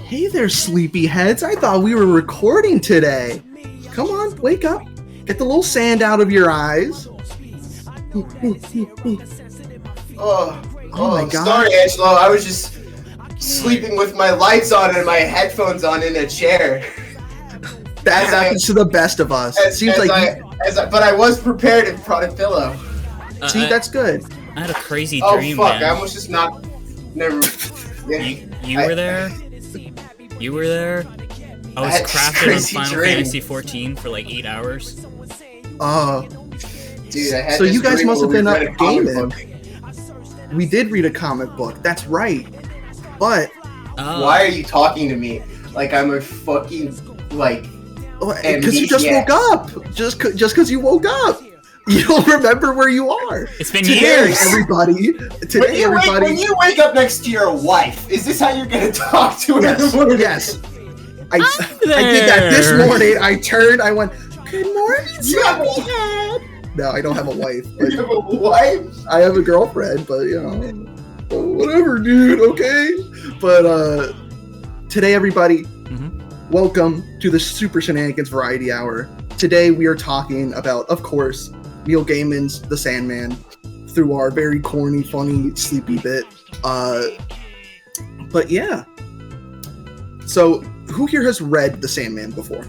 Hey there, sleepyheads. I thought we were recording today. Come on, wake up. Get the little sand out of your eyes. Oh my God. Sorry, Angelo. I was just sleeping with my lights on and my headphones on in a chair. That happens to the best of us. But I was prepared and brought a pillow. See, that's good. I had a crazy Oh dream, fuck! man. I almost just not. Never. You were there? You were there? I was had this crafting on crazy Final dream. Fantasy 14 for like 8 hours. Dude, I had So this you guys dream must have where been we up read a comic gaming. book. We did read a comic book. That's right. But Why are you talking to me like I'm a fucking because you just woke up. Just because you woke up. You don't remember where you are. It's been Today, years. everybody. When you wake up next to your wife, is this how you're gonna talk to her? Yes. Yes. I did that this morning. I turned. I went, "Good morning, sleepyhead." No, I don't have a wife. But You have a wife? I have a girlfriend, but whatever, dude. Okay. But today, everybody, welcome to the Super Shenanigans Variety Hour. Today, we are talking about, of course, Neil Gaiman's The Sandman through our very corny, funny, sleepy bit. But yeah. So, who here has read The Sandman before?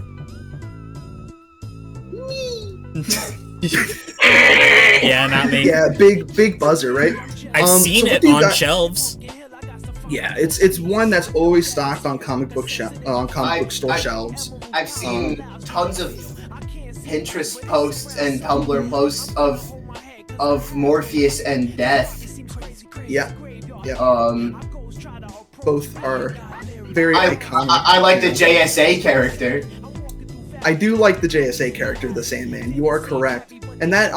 Yeah, not me. Yeah, big buzzer, right? I've seen so it on shelves. Yeah, it's one that's always stocked on comic book store shelves. I've seen tons of Pinterest posts and Tumblr posts of Morpheus and Death. Yeah. Both are very iconic. I like the JSA character. I do like the JSA character, the Sandman. You are correct. And that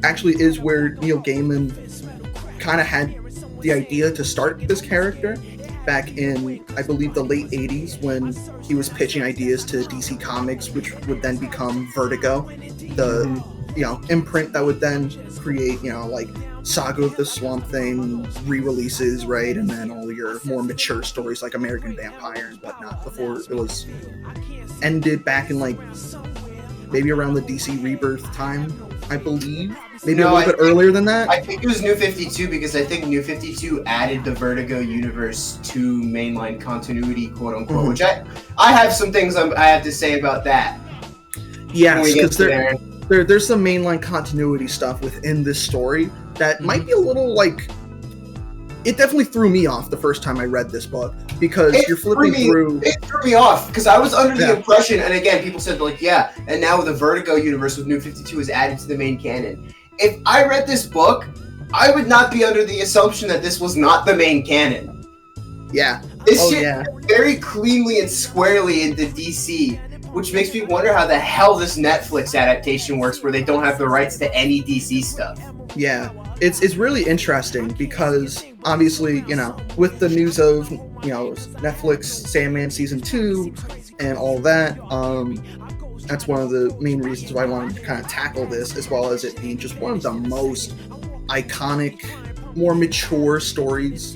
actually is where Neil Gaiman kind of had the idea to start this character back in, I believe, the late 80s when he was pitching ideas to DC Comics, which would then become Vertigo, the imprint that would then create, like Saga of the Swamp Thing re-releases, right? And then all your more mature stories like American Vampire and whatnot before it was ended back in maybe around the DC Rebirth time, I believe. Maybe a little bit earlier than that. I think it was New 52 because I think New 52 added the Vertigo universe to mainline continuity, quote unquote. Which I have some things I have to say about that. Yes, because there's some mainline continuity stuff within this story that might be a little it definitely threw me off the first time I read this book because you're flipping through. It threw me off because I was under the impression, and again, people said and now the Vertigo universe with New 52 is added to the main canon. If I read this book, I would not be under the assumption that this was not the main canon. Yeah. This shit very cleanly and squarely into DC, which makes me wonder how the hell this Netflix adaptation works where they don't have the rights to any DC stuff. Yeah. It's really interesting because obviously, with the news of, Netflix Sandman season 2 and all that, that's one of the main reasons why I wanted to kind of tackle this, as well as it being just one of the most iconic, more mature stories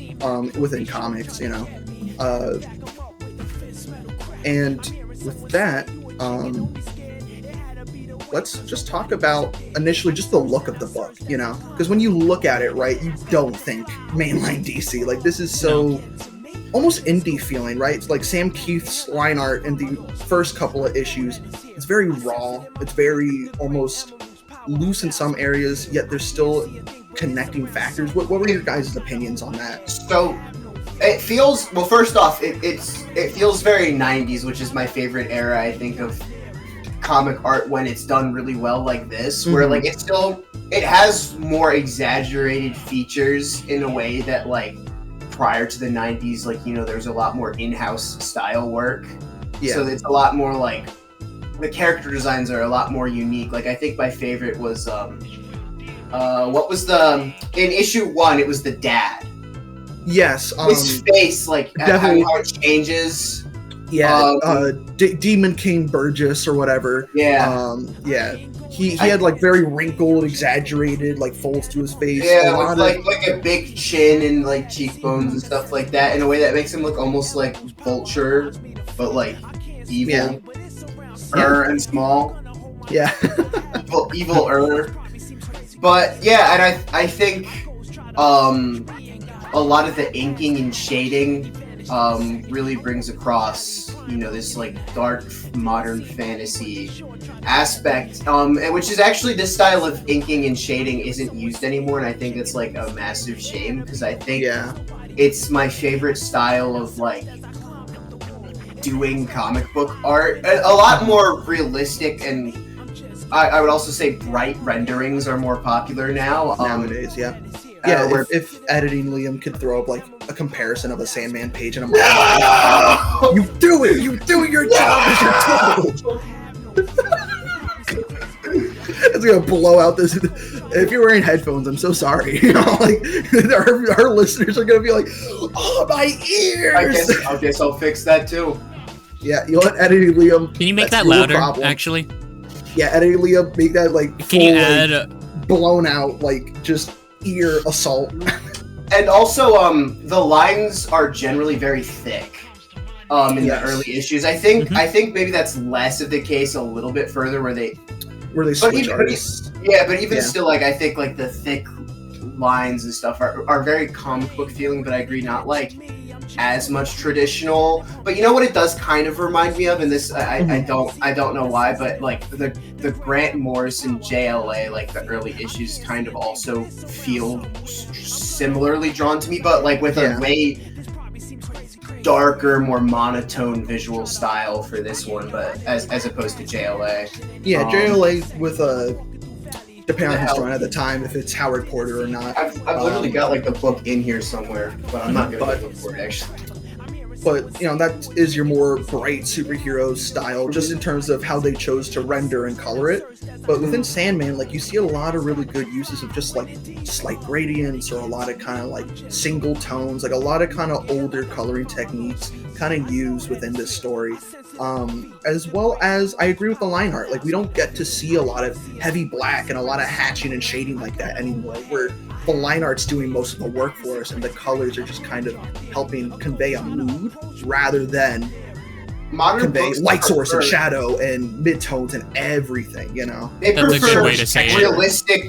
within comics, And with that, let's just talk about initially just the look of the book, because when you look at it, right, you don't think mainline DC. This is so almost indie feeling, right? It's like Sam Keith's line art in the first couple of issues. It's very raw. It's very almost loose in some areas, yet there's still connecting factors. What were your guys' opinions on that? So it feels, first off, it feels very 90s, which is my favorite era, I think, of comic art when it's done really well like this, where it has more exaggerated features in a way that prior to the 90s, there's a lot more in-house style work. Yeah. So it's a lot more the character designs are a lot more unique. I think my favorite was what was in issue 1, it was the dad. Yes. His face, how it changes. Yeah, Demon King Burgess or whatever. Yeah. Yeah. He had like very wrinkled, exaggerated like folds to his face. Yeah, with like a big chin and like cheekbones and stuff like that in a way that makes him look almost like Vulture, but like evil, and small. Yeah, evil. But yeah, and I think a lot of the inking and shading really brings across, this like dark modern fantasy aspect, and which is actually this style of inking and shading isn't used anymore, and I think it's like a massive shame because I think it's my favorite style of like doing comic book art. A lot more realistic, and I would also say bright renderings are more popular now nowadays. If editing Liam could throw up like a comparison of a Sandman page and I'm like, you do your job as you're told. It's gonna blow out this. If you're wearing headphones, I'm so sorry. Like our listeners are gonna be like, "Oh, my ears!" I guess I'll fix that too. Yeah, you know what, editing Liam? Can you make that louder? Actually. Yeah, editing Liam, make that like Can full, you add blown out like just ear assault. And also, the lines are generally very thick. In the early issues, I think maybe that's less of the case a little bit further where they switch artists. But even still, like I think like the thick lines and stuff are very comic book feeling. But I agree, not like as much traditional. But you know what it does kind of remind me of, and this I don't know why, but like the Grant Morrison JLA, like the early issues kind of also feel similarly drawn to me, but like with a way darker, more monotone visual style for this one, but as opposed to JLA. Yeah, JLA with depending on who's drawing at the time, if it's Howard Porter or not. I've literally got like the book in here somewhere, but I'm not going to look for it actually. But that is your more bright superhero style, just in terms of how they chose to render and color it. But within Sandman, like you see a lot of really good uses of just like slight gradients or a lot of kind of like single tones, like a lot of kind of older coloring techniques kind of used within this story. As well as I agree with the line art. Like we don't get to see a lot of heavy black and a lot of hatching and shading like that anymore, where the line art's doing most of the work for us and the colors are just kind of helping convey a mood rather than convey light source and shadow and midtones and everything, They That's a prefer good way to say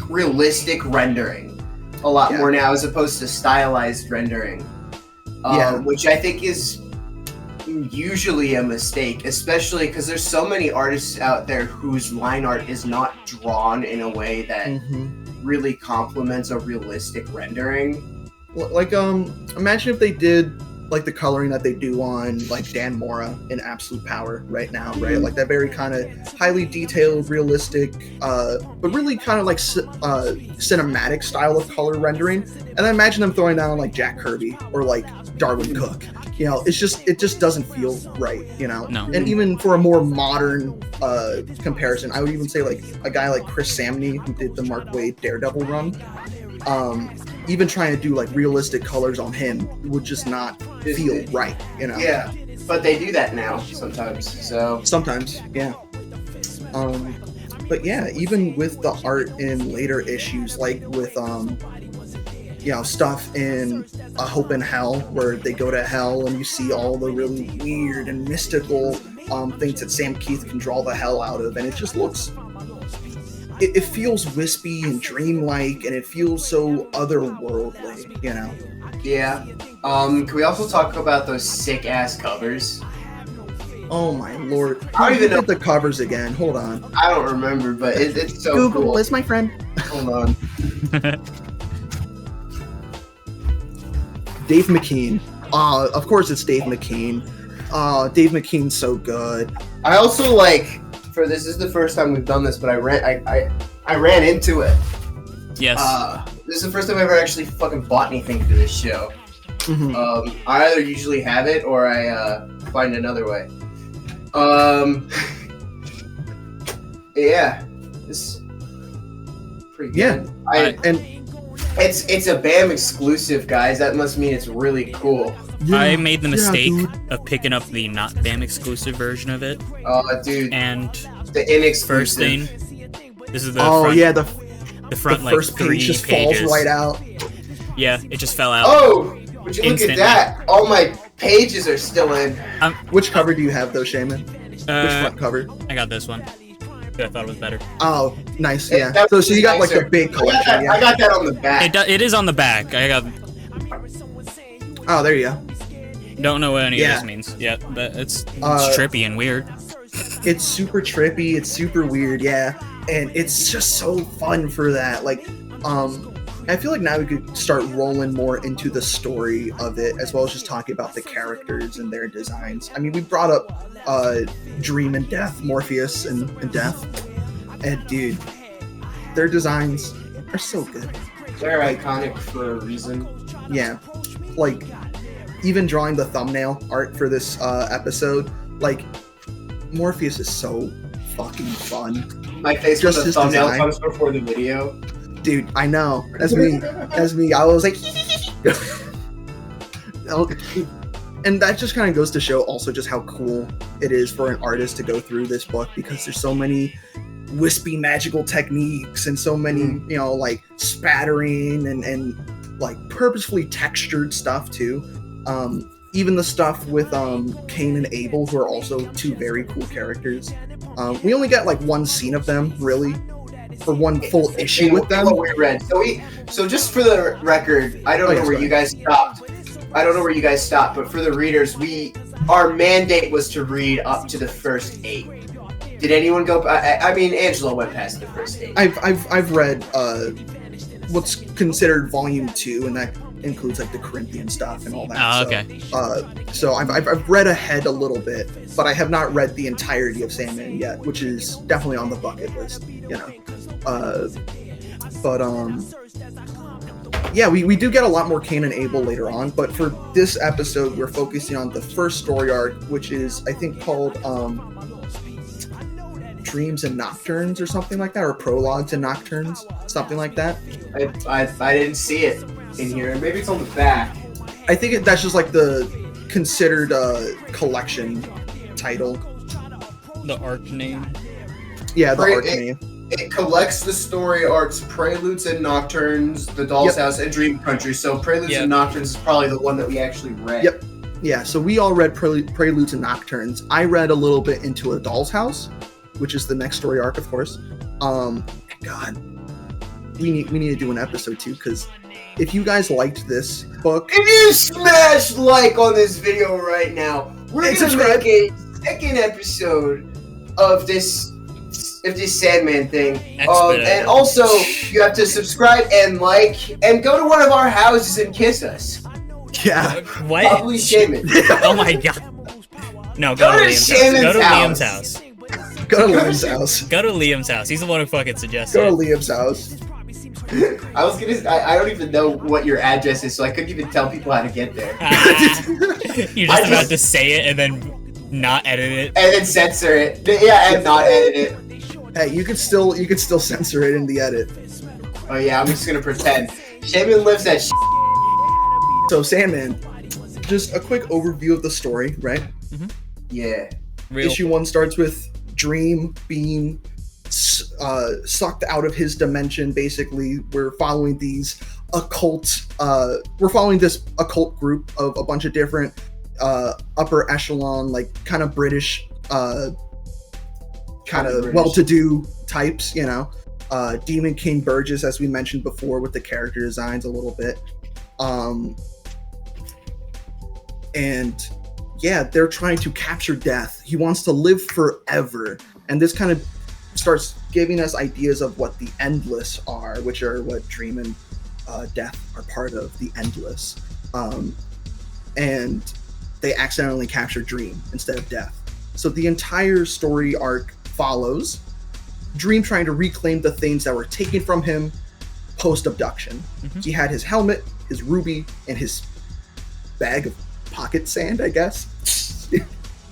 realistic rendering a lot more now as opposed to stylized rendering. Which I think is usually a mistake, especially because there's so many artists out there whose line art is not drawn in a way that really complements a realistic rendering. Like imagine if they did like the coloring that they do on like Dan Mora in Absolute Power right now, right? Like that very kind of highly detailed, realistic, but really kind of like cinematic style of color rendering. And then imagine them throwing down like Jack Kirby or like Darwin Cook. It just doesn't feel right, No. And even for a more modern comparison, I would even say like a guy like Chris Samney, who did the Mark Waid Daredevil run. Even trying to do like realistic colors on him would just not feel right, Yeah, but they do that now sometimes. Sometimes, yeah. But yeah, even with the art in later issues, like with stuff in A Hope in Hell, where they go to hell and you see all the really weird and mystical things that Sam Keith can draw the hell out of, and it just looks. It feels wispy and dreamlike, and it feels so otherworldly, Yeah. Can we also talk about those sick ass covers? Oh my lord! I don't even know the covers again. Hold on. I don't remember, but it's so Google cool. is my friend. Hold on. Dave McKean. Of course it's Dave McKean. Dave McKean's so good. I also like. This is the first time we've done this, but I ran into it. Yes. This is the first time I ever actually fucking bought anything for this show. I either usually have it or I find another way. Yeah, this is pretty good. And it's a BAM exclusive, guys. That must mean it's really cool. I made the mistake dude. of picking up the not BAM exclusive version of it, Dude, and the inexclusive. first thing, this is the Oh front, yeah, the the front like first 3 page just pages. falls right out. Yeah, it just fell out. Oh, would you look Instantly. at that? All my pages are still in. Which cover do you have though, Shaymin? Which Uh, front cover? I got this one. I thought it was better. Oh, nice. It- Yeah. that So was you got like nicer. the big collection. I Yeah. got that on the back. It is on the back. I got. Oh, there you go. Don't know what any Yeah. of this means yet, but it's Uh, trippy and weird. It's super trippy. It's super weird. Yeah, and it's just so fun for that. Like, I feel like now we could start rolling more into the story of it, as well as just talking about the characters and their designs. I mean, we brought up Dream and Death, Morpheus and Death, and dude, their designs are so good. They're iconic for a reason. Yeah, like even drawing the thumbnail art for this episode, like Morpheus is so fucking fun. My face Just with the his thumbnail design. comes before the video. Dude, I know. That's me. That's me. I was like, and that just kind of goes to show also just how cool it is for an artist to go through this book, because there's so many wispy magical techniques and so many, you know, like spattering and like purposefully textured stuff too. Even the stuff with Cain and Abel, who are also two very cool characters. We only got like one scene of them, really, for one full issue with them. What we read. So just for the record, I don't know where you guys stopped. I don't know where you guys stopped, but for the readers, our mandate was to read up to the first 8. Did anyone go? I mean, Angelo went past the first 8. I've read what's considered volume 2, and that includes like the Corinthian stuff and all that. Oh, okay. So I've read ahead a little bit, but I have not read the entirety of Sandman yet, which is definitely on the bucket list, you know. Yeah, we do get a lot more Cain and Abel later on, but for this episode, we're focusing on the first story arc, which is, I think, called Dreams and Nocturnes or something like that, or Prologues and Nocturnes, something like that. I didn't see it in here. Maybe it's on the back. I think that's just like the considered collection title. The arc name. Yeah, the Right, arc name. It collects the story arcs, Preludes and Nocturnes, The Doll's House, and Dream Country. So Preludes and Nocturnes is probably the one that we actually read. Yep. Yeah, so we all read Preludes and Nocturnes. I read a little bit into A Doll's House, which is the next story arc, of course. God, we need to do an episode too, because if you guys liked this book, If you smash like on this video right now, we're And gonna subscribe. make a second episode of this Sandman thing. Expedite. And also, you have to subscribe and like, and go to one of our houses and kiss us. yeah, What? Probably Shaymin. Oh my god. No, Go go to to Liam's house. Shannon's Go to house. Liam's house. go to Liam's house. Go to Liam's house. He's the one who fucking suggested Go to it. Liam's house. I don't even know what your address is, so I couldn't even tell people how to get there. You're just about to say it and then not edit it. And then censor it. Yeah, and not edit it. Hey, you could still censor it in the edit. Oh yeah, I'm just gonna pretend. Shaymin lives at So Sandman, just a quick overview of the story, right? Yeah. Real. Issue 1 starts with Dream being sucked out of his dimension. Basically, we're following these occult. We're following this occult group of a bunch of different upper echelon, like kind of British, kind of well-to-do types. You know, Demon King Burgess, as we mentioned before, with the character designs a little bit, and yeah, they're trying to capture Death. He wants to live forever, and this kind of starts giving us ideas of what the Endless are, which are what Dream and Death are part of, the Endless. And they accidentally capture Dream instead of Death. So the entire story arc follows Dream trying to reclaim the things that were taken from him post-abduction. He had his helmet, his ruby, and his bag of pocket sand, I guess.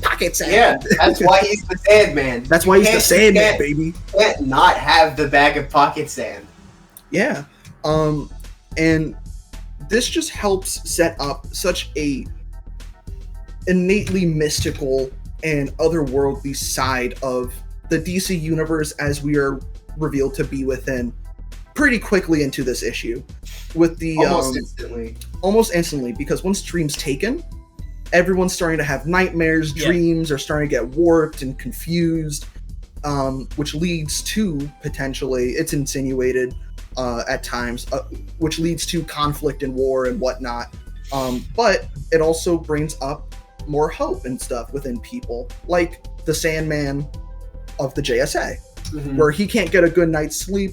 Pocket sand. Yeah, that's why he's the Sandman. That's why he's the Sandman, can't- baby. Can't not have the bag of pocket sand. Yeah. And this just helps set up such a innately mystical and otherworldly side of the DC universe as we are revealed to be within pretty quickly into this issue. With the almost instantly, because once Dream's taken, everyone's starting to have nightmares, dreams are starting to get warped and confused, which leads to potentially, it's insinuated at times, which leads to conflict and war and whatnot. But it also brings up more hope and stuff within people, like the Sandman of the JSA, where he can't get a good night's sleep,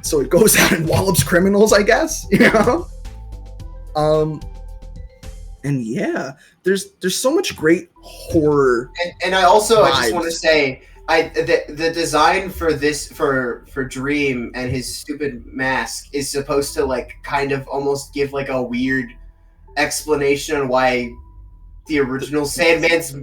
so he goes out and wallops criminals, I guess, you know? And yeah, there's so much great horror. And I also, I just want to say, the design for this, for Dream and his stupid mask is supposed to like kind of almost give like a weird explanation on why the original Sandman's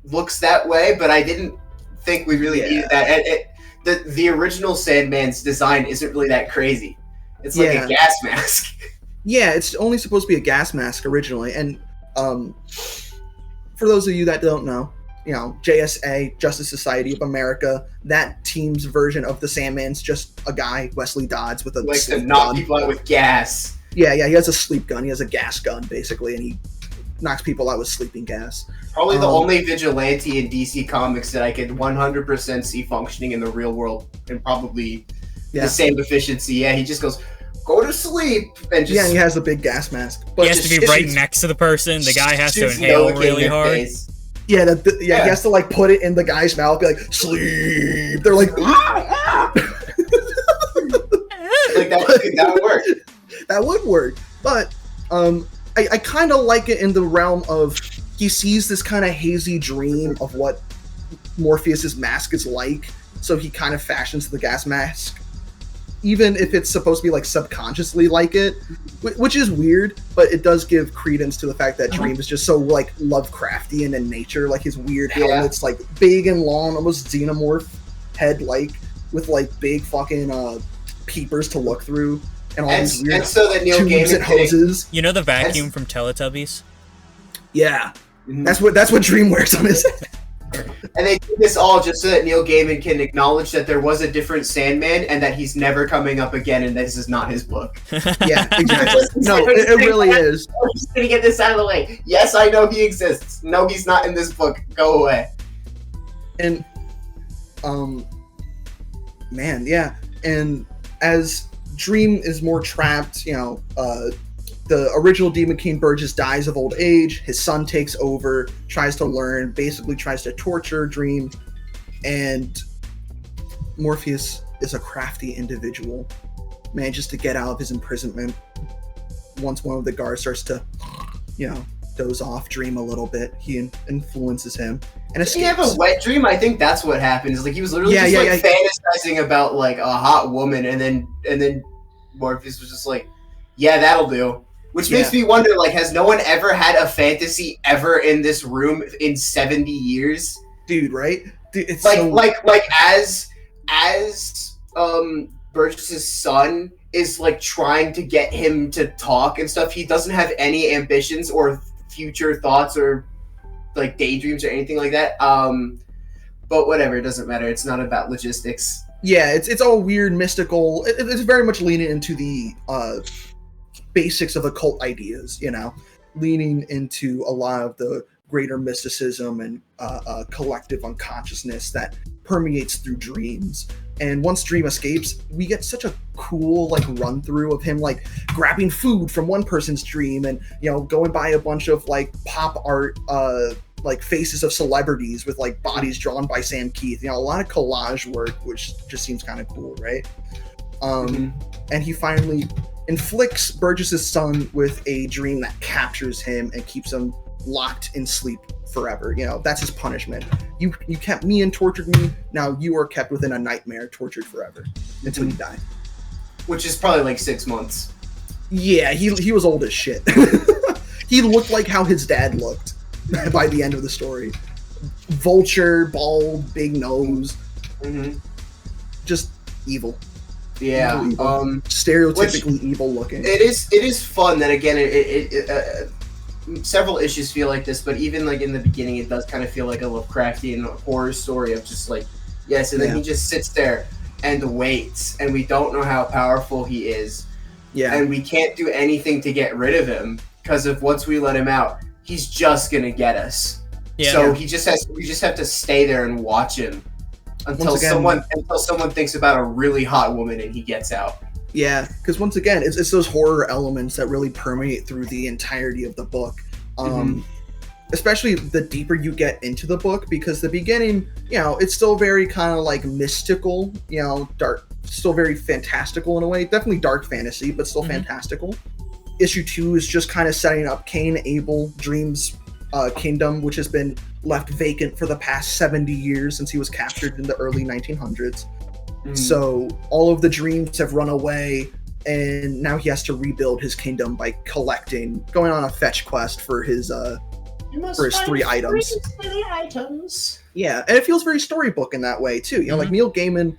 looks that way, but I didn't think we really needed that. The original Sandman's design isn't really that crazy. It's like a gas mask. Yeah, it's only supposed to be a gas mask originally, and for those of you that don't know, you know, JSA, Justice Society of America, that team's version of the Sandman's just a guy, Wesley Dodds, with a like sleep to knock gun. people out with gas. Yeah, he has a sleep gun. He has a gas gun, basically, and he knocks people out with sleeping gas. Probably the only vigilante in DC Comics that I could 100% see functioning in the real world, and probably the same efficiency. Yeah, he just goes, go to sleep, and just... Yeah, and he has a big gas mask. But he has to be right next to the person. The guy has to inhale really hard. Face. Yeah, he has to like put it in the guy's mouth, be like, sleep. They're like, ah! Like that would work. That would work. But I kind of like it in the realm of he sees this kind of hazy dream of what Morpheus's mask is like, so he kind of fashions the gas mask, even if it's supposed to be like subconsciously like it, which is weird, but it does give credence to the fact that Dream is just so like Lovecraftian in nature, like his weird helmet's like big and long, almost xenomorph head, like with like big fucking peepers to look through, and all these weird so that Neil tubes Gaiman and hoses. You know the vacuum from Teletubbies? Yeah, that's what Dream wears on his head. And they do this all just so that Neil Gaiman can acknowledge that there was a different Sandman and that he's never coming up again, and this is not his book. Yeah, exactly. No, it really is. I'm just gonna get this out of the way. Yes, I know he exists. No, he's not in this book. Go away. And, man, yeah. And as Dream is more trapped, you know, the original Demon King Burgess dies of old age. His son takes over, tries to learn, basically tries to torture Dream. And Morpheus is a crafty individual, manages to get out of his imprisonment. Once one of the guards starts to, you know, doze off Dream a little bit, he influences him and escapes. Did he have a wet dream? I think that's what happens. Like he was literally fantasizing about like a hot woman, and then Morpheus was just like, "Yeah, that'll do." Which makes me wonder, like, has no one ever had a fantasy ever in this room in 70 years? Dude, right? Dude, it's like as Burgess's son is like trying to get him to talk and stuff, he doesn't have any ambitions or future thoughts or like daydreams or anything like that. But whatever, it doesn't matter. It's not about logistics. Yeah, it's all weird, mystical. It's very much leaning into the basics of occult ideas, you know, leaning into a lot of the greater mysticism and collective unconsciousness that permeates through dreams. And once Dream escapes, we get such a cool like run through of him like grabbing food from one person's dream and, you know, going by a bunch of like pop art like faces of celebrities with like bodies drawn by Sam Keith, you know, a lot of collage work, which just seems kind of cool, right? And he finally inflicts Burgess's son with a dream that captures him and keeps him locked in sleep forever. You know, that's his punishment. You kept me and tortured me. Now you are kept within a nightmare, tortured forever until you die. Which is probably like 6 months. Yeah, he was old as shit. He looked like how his dad looked by the end of the story. Vulture, bald, big nose. Just evil. Yeah, stereotypically evil looking. It is fun that again several issues feel like this, but even like in the beginning, it does kind of feel like a Lovecraftian horror story of just like, yes, and then he just sits there and waits, and we don't know how powerful he is, and we can't do anything to get rid of him, because if once we let him out, he's just gonna get us. So we just have to stay there and watch him until someone thinks about a really hot woman and he gets out. Yeah, because once again, it's those horror elements that really permeate through the entirety of the book. Especially the deeper you get into the book, because the beginning, it's still very kind of like mystical, dark, still very fantastical in a way. Definitely dark fantasy, but still fantastical. Issue 2 is just kind of setting up Cain and Abel, Dream's kingdom, which has been left vacant for the past 70 years since he was captured in the early 1900s. So all of the dreams have run away, and now he has to rebuild his kingdom by going on a fetch quest for his 3 items. Yeah, and it feels very storybook in that way too. Like Neil Gaiman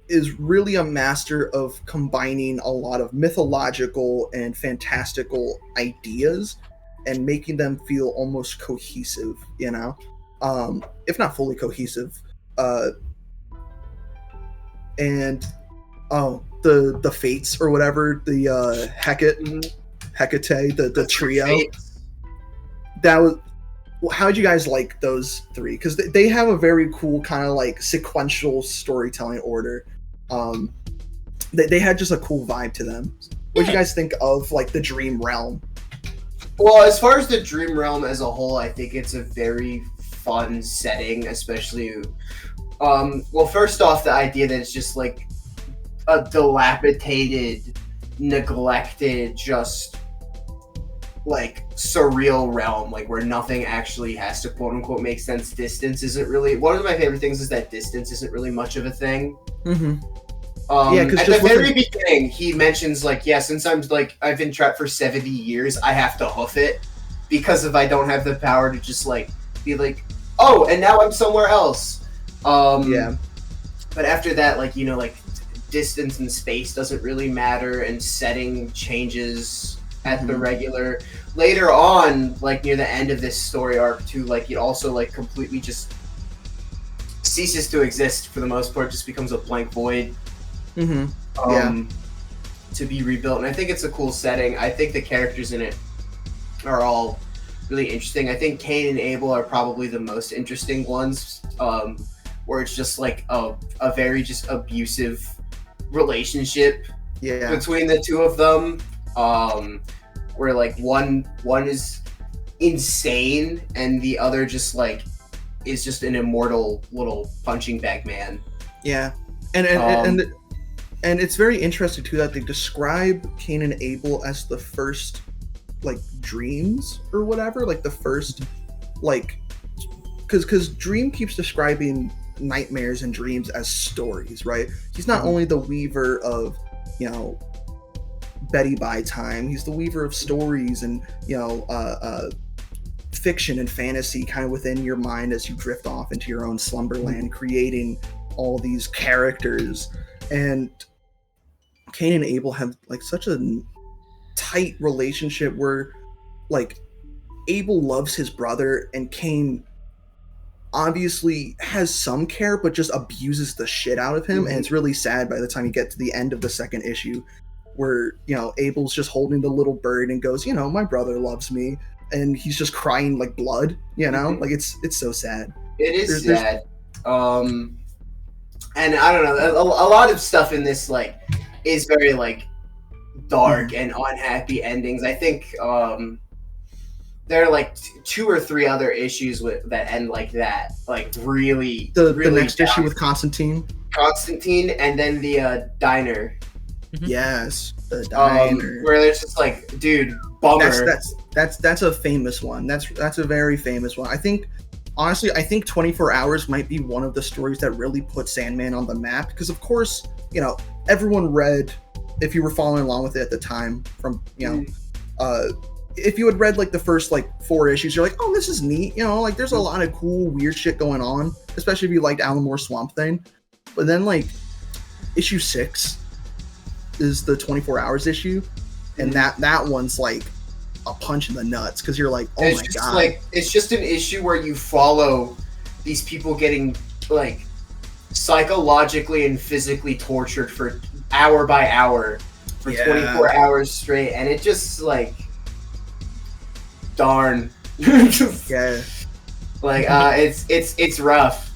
is really a master of combining a lot of mythological and fantastical ideas and making them feel almost cohesive, if not fully cohesive. And the Fates or whatever, the Hecate, the trio. That was. How did you guys like those 3? Because they have a very cool kind of like sequential storytelling order. They had just a cool vibe to them. What did you guys think of like the Dream Realm? Well, as far as the Dream Realm as a whole, I think it's a very fun setting, especially. Well, first off, the idea that it's just like a dilapidated, neglected, just like surreal realm, like where nothing actually has to quote unquote make sense. Distance isn't really one of my favorite things. Is that distance isn't really much of a thing. At the very beginning, he mentions like, since I've been trapped for 70 years, I have to hoof it, because if I don't have the power to just like be like, oh, and now I'm somewhere else. But after that, like, like distance and space doesn't really matter, and setting changes at the regular. Later on, like near the end of this story arc too, like it also like completely just ceases to exist for the most part, just becomes a blank void. To be rebuilt. And I think it's a cool setting. I think the characters in it are all really interesting. I think Cain and Abel are probably the most interesting ones, where it's just like a very just abusive relationship between the two of them, where like one is insane and the other just like is just an immortal little punching bag man. And it's very interesting too that they describe Cain and Abel as the first like dreams or whatever, like the first like because Dream keeps describing nightmares and dreams as stories, right? He's not only the weaver of Betty by time, he's the weaver of stories and fiction and fantasy kind of within your mind as you drift off into your own slumberland, creating all these characters. And Cain and Abel have like such a tight relationship where like Abel loves his brother and Cain obviously has some care but just abuses the shit out of him. And it's really sad by the time you get to the end of the second issue where Abel's just holding the little bird and goes, my brother loves me, and he's just crying like blood, like it's so sad. It is sad. And I don't know, a lot of stuff in this like is very like dark and unhappy endings. I think there are like 2 or 3 other issues that end like that, like really the really next issue with Constantine, and then the diner. Yes, the diner, where there's just like, dude, bummer. That's a famous one. That's a very famous one. I think 24 Hours might be one of the stories that really put Sandman on the map, because of course everyone read, if you were following along with it at the time, from if you had read like the first like 4 issues, you're like, oh, this is neat, like there's a lot of cool weird shit going on, especially if you liked Alan Moore's Swamp Thing. But then like issue 6 is the 24 Hours issue, and that one's like a punch in the nuts because you're like, oh it's my just god. like it's just an issue where you follow these people getting like psychologically and physically tortured for hour by hour for 24 hours straight, and it just like darn. Yeah. Like it's rough.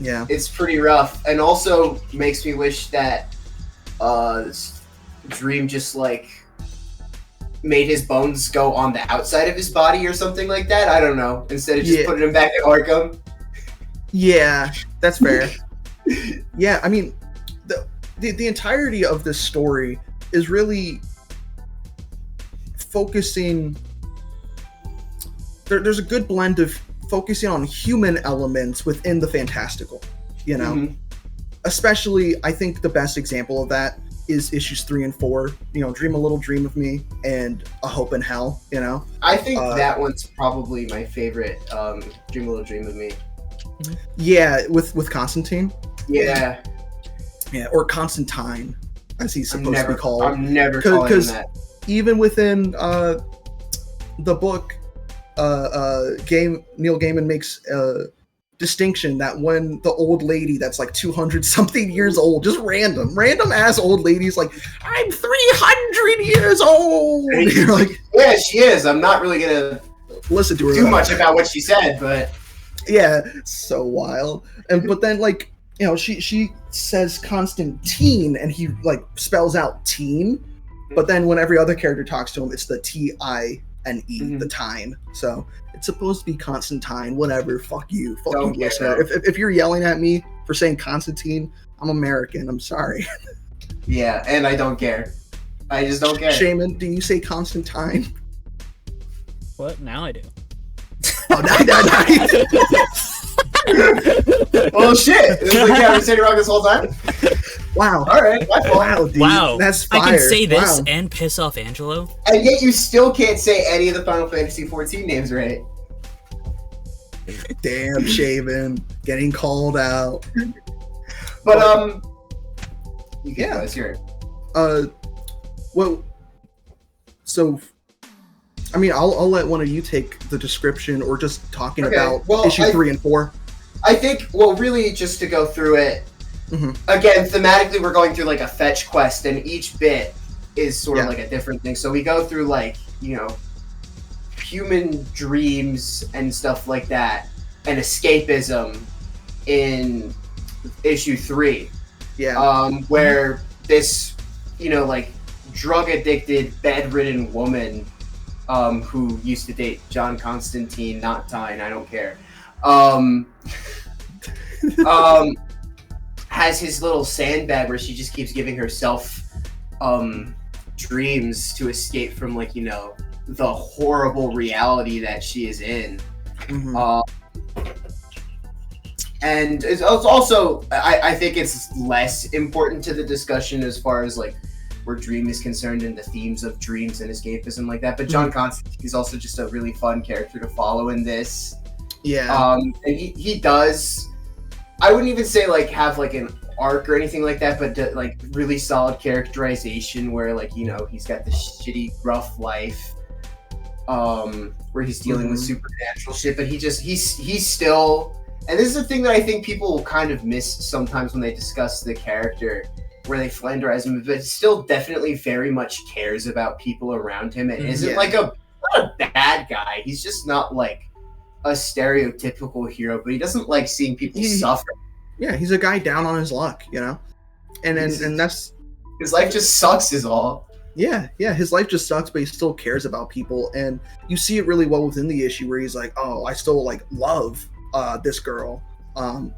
Yeah. It's pretty rough, and also makes me wish that Dream just like made his bones go on the outside of his body or something like that. I don't know. Instead of just putting him back at Arkham. Yeah, that's fair. Yeah, I mean, the entirety of this story is really focusing. There's a good blend of focusing on human elements within the fantastical, you know. Mm-hmm. Especially, I think the best example of that is issues 3 and 4. You know, Dream a Little Dream of Me and A Hope in Hell. You know, I think that one's probably my favorite. Dream a Little Dream of Me. Yeah, with Constantine. Yeah. Yeah, or Constantine, as he's supposed to be called. I'm never calling him that. Even within the book, Neil Gaiman makes a distinction that when the old lady that's like 200 something years old, just random ass old lady's like, I'm 300 years old. And you're like, yeah, she is. I'm not really gonna listen to her too much about what she said, but yeah, so wild. And but then like, you know, she says Constantine and he like spells out teen, but then when every other character talks to him, it's the Tine, the time. So it's supposed to be Constantine, whatever. Fuck you, listener. If you're yelling at me for saying Constantine, I'm American. I'm sorry. Yeah, and I don't care. I just don't care. Shaymin, do you say Constantine? What? Now I do. Oh, no. Well, shit. This is like, yeah, I've been saying it wrong this whole time. Wow. All right. Wow, dude. Wow. That's fire. I can say this and piss off Angelo. And yet you still can't say any of the Final Fantasy 14 names right. Damn, Shaymin. Getting called out. But, you can let's hear it. Well, so, I mean, I'll let one of you take the description or just talking about issue 3 and 4. I think, well, really just to go through it, again, thematically, we're going through like a fetch quest, and each bit is sort of like a different thing. So we go through like, you know, human dreams and stuff like that, and escapism in issue 3. Yeah. Where this, you know, like drug-addicted, bedridden woman who used to date John Constantine, not Tyne, I don't care. Has his little sandbag where she just keeps giving herself dreams to escape from, like, you know, the horrible reality that she is in. And it's also, I think it's less important to the discussion as far as like where Dream is concerned and the themes of dreams and escapism like that. But John Constantine is also just a really fun character to follow in this. Yeah. And he does, I wouldn't even say like have like an arc or anything like that, but like really solid characterization where, like, you know, he's got this shitty, rough life where he's dealing with supernatural shit, but he's still, and this is the thing that I think people kind of miss sometimes when they discuss the character, where they flanderize him, but still definitely very much cares about people around him and isn't like not a bad guy. He's just not like a stereotypical hero, but he doesn't like seeing people suffer. Yeah, he's a guy down on his luck, you know? And that's... His life just sucks is all. Yeah, his life just sucks, but he still cares about people, and you see it really well within the issue where he's like, oh, I still, like, love this girl,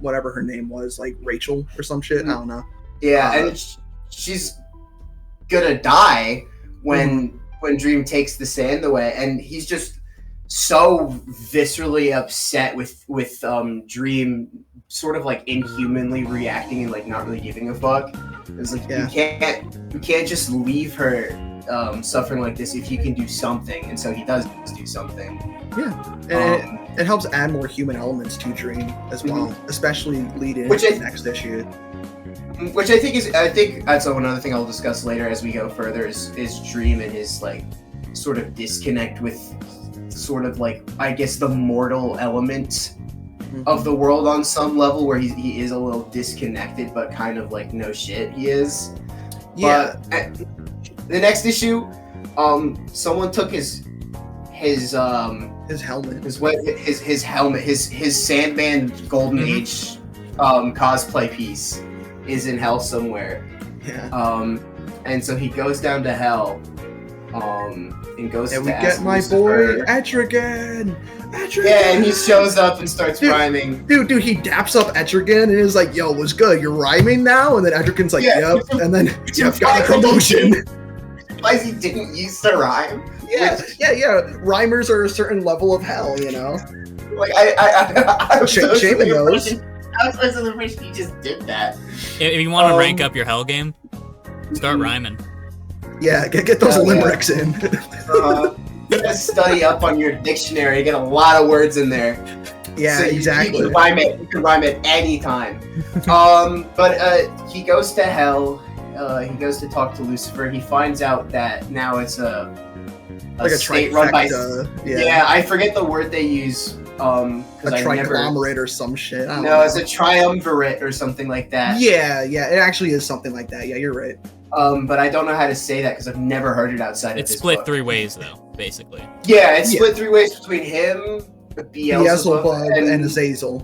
whatever her name was, like Rachel or some shit, I don't know. Yeah, and she's gonna die when Dream takes the sand away, and he's just so viscerally upset with Dream sort of like inhumanly reacting and like not really giving a fuck. It's like you can't just leave her suffering like this if you can do something, and so he does do something. Yeah, and it helps add more human elements to Dream as well, especially lead into the next issue. Which I think that's another thing I'll discuss later as we go further is Dream and his like sort of disconnect with sort of like, I guess, the mortal element of the world on some level, where he is a little disconnected, but kind of like no shit he is. Yeah. But the next issue, someone took his helmet, his helmet, his Sandman Golden Age cosplay piece is in hell somewhere. Yeah. And so he goes down to hell. And goes and to we get my Lucifer. boy Etrigan. Yeah, and he shows up and starts rhyming. Dude, he daps up Etrigan and is like, "Yo, what's good? You're rhyming now?" And then Etrigan's like, "Yep." And then got a promotion. Why he didn't used to rhyme? Yeah. Rhymers are a certain level of hell, you know. Like I was Shaymin knows. I was under the impression he just did that. If you want to rank up your hell game, start rhyming. Yeah, get those limericks in. You gotta study up on your dictionary, get a lot of words in there. Yeah, so exactly. You can rhyme it any time. But he goes to hell. He goes to talk to Lucifer. He finds out that now it's a state run by. Yeah, I forget the word they use. A triglomerate or some shit. I don't know. It's a triumvirate or something like that. Yeah, it actually is something like that. Yeah, you're right. But I don't know how to say that because I've never heard it outside of this It's split book. 3 ways, though, basically. Yeah, it's split 3 ways between him, Beelzebub, and Azazel.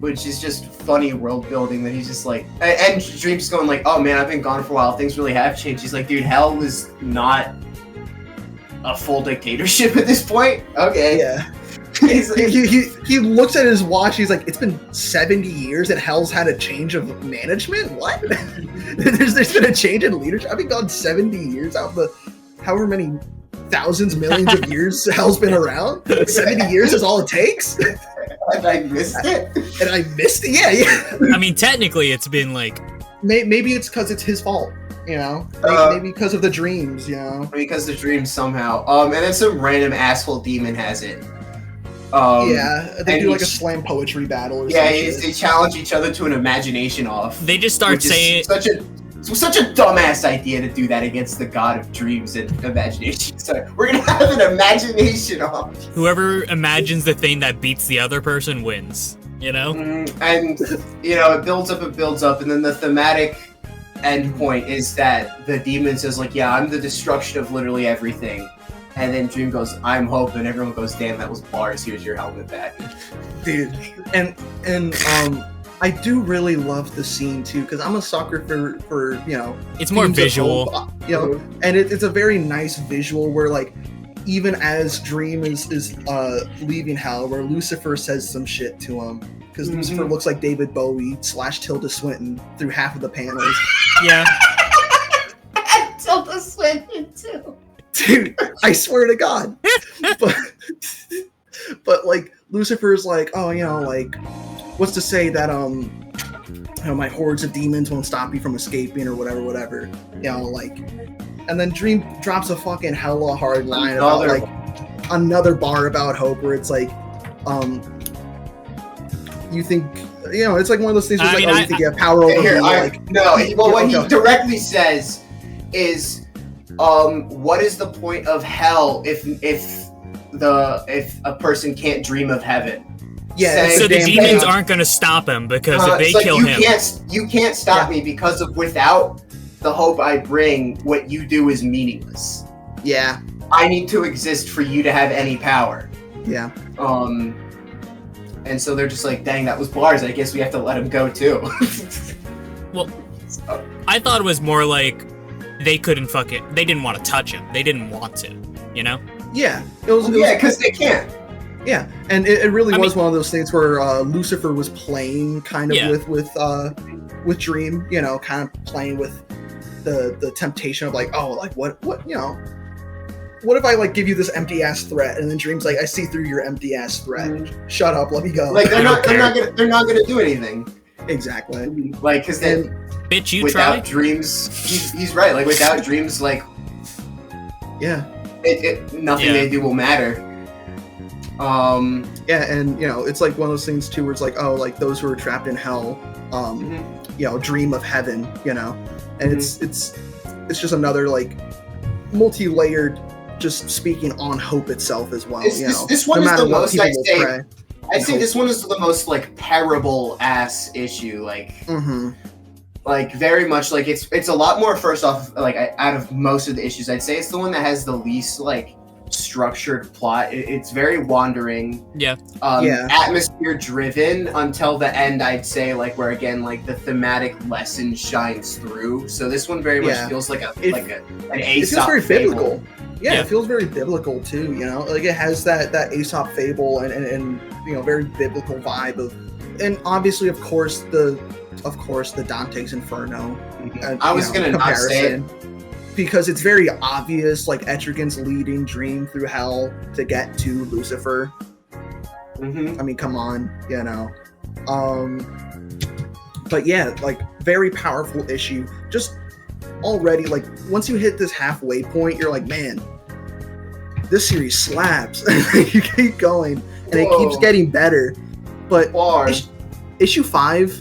Which is just funny world building that he's just like, and Dream's going like, "Oh man, I've been gone for a while. Things really have changed." He's like, "Dude, hell is not a full dictatorship at this point." Okay. Yeah. He looks at his watch. He's like, "It's been 70 years and hell's had a change of management. What? there's been a change in leadership. I've been gone 70 years out of the however many thousands, millions of years hell's been around. 70 years is all it takes." And I missed it. And I missed it. Yeah. I mean, technically, it's been like. Maybe it's because it's his fault. You know, maybe because of the dreams. You know, because the dreams somehow. And then some random asshole demon has it. They do like a slam poetry battle or something. Yeah, they challenge each other to an imagination off. They just start saying such a dumbass idea to do that against the god of dreams and imagination. So we're gonna have an imagination off. Whoever imagines the thing that beats the other person wins. You know? And you know, it builds up, and then the thematic end point is that the demon says like, "Yeah, I'm the destruction of literally everything." And then Dream goes, "I'm hope," and everyone goes, "Damn, that was bars. Here's your helmet back." Dude, and I do really love the scene too, because I'm a sucker for you know. It's more visual, hope, you know, and it's a very nice visual where like even as Dream is leaving hell, where Lucifer says some shit to him, because Lucifer looks like David Bowie / Tilda Swinton through half of the panels. Yeah. Tilda Swinton too. Dude, I swear to God. but like Lucifer's like, "Oh, you know, like what's to say that you know, my hordes of demons won't stop you from escaping or whatever. You know, like, and then Dream drops a fucking hella hard line about like another bar about hope where it's like, you think, you know, it's like one of those things where it's like, you think you have power over me. Like, no, well, what he directly says is, what is the point of hell if a person can't dream of heaven? Yeah, so the demons aren't going to stop him because if they kill him, you can't stop me because of without the hope I bring, what you do is meaningless. Yeah, I need to exist for you to have any power. Yeah. And so they're just like, "Dang, that was bars. I guess we have to let him go too." Well, I thought it was more like they couldn't they didn't want to touch him. They didn't want to, you know? Yeah. It was because they can't. Yeah, and it really was one of those things where Lucifer was playing kind of with Dream, you know, kind of playing with the temptation of like, oh, like what you know, what if I like give you this empty ass threat, and then Dream's like, "I see through your empty ass threat. Shut up, let me go." Like they're not gonna do anything. Exactly. Like because then, bitch, you without try. Dreams, he's right. Like without Dreams, like nothing they do will matter. Yeah, and you know, it's like one of those things too where it's like, oh, like those who are trapped in hell, you know, dream of heaven, you know, and it's just another like multi-layered, just speaking on hope itself as well. This one is the most, I'd say. I'd say hope. this one is the most like parable ass issue. Like, like very much like it's a lot more. First off, like out of most of the issues, I'd say it's the one that has the least like structured plot. It's very wandering. Atmosphere driven until the end. I'd say like where again like the thematic lesson shines through. So this one very much feels like an Aesop. It feels very fable. biblical. Yeah, it feels very biblical too. Like it has that Aesop fable and very biblical vibe of, and obviously of course the Dante's Inferno. I was gonna not say it. Because it's very obvious, like Etrigan's leading Dream through hell to get to Lucifer. I mean, come on, But yeah, like very powerful issue. Just already, like once you hit this halfway point, you're like, man, this series slaps. You keep going, and it keeps getting better. But issue 5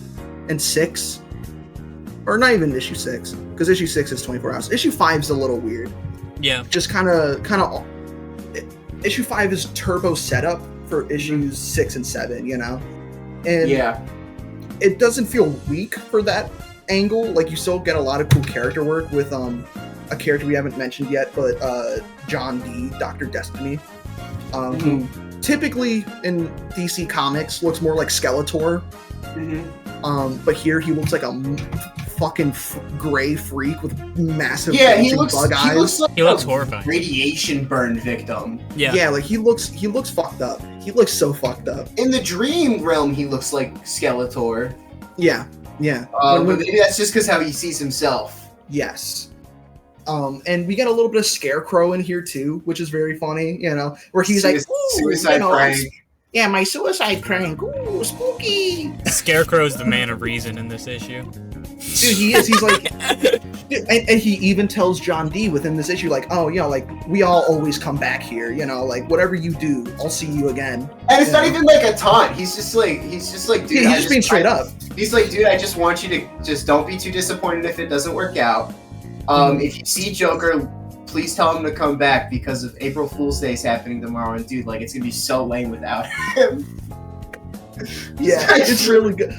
and 6. Or not even issue 6, because issue 6 is 24 hours. Issue 5 is a little weird. Yeah. Just kind of. Issue 5 is turbo setup for issues 6 and 7, And it doesn't feel weak for that angle. Like, you still get a lot of cool character work with a character we haven't mentioned yet, but John D, Dr. Destiny, who typically in DC Comics looks more like Skeletor. But here he looks like a fucking gray freak with massive bug eyes. He looks horrifying. Radiation burn victim. Yeah, like he looks fucked up. He looks so fucked up. In the dream realm, he looks like Skeletor. Yeah. But maybe that's just because how he sees himself. Yes. And we get a little bit of Scarecrow in here too, which is very funny. Where he's like, suicide prank. Yeah, my suicide prank. Ooh, spooky. Scarecrow's the man of reason in this issue. Dude, he is. He's like, and he even tells John D within this issue, like, oh, like we all always come back here. Like whatever you do, I'll see you again. And it's not even like a taunt. He's just like, dude. He's just being straight up. He's like, dude, I just want you to just don't be too disappointed if it doesn't work out. If you see Joker, please tell him to come back because of April Fool's Day is happening tomorrow, and dude, like it's gonna be so lame without him. Yeah, it's really good.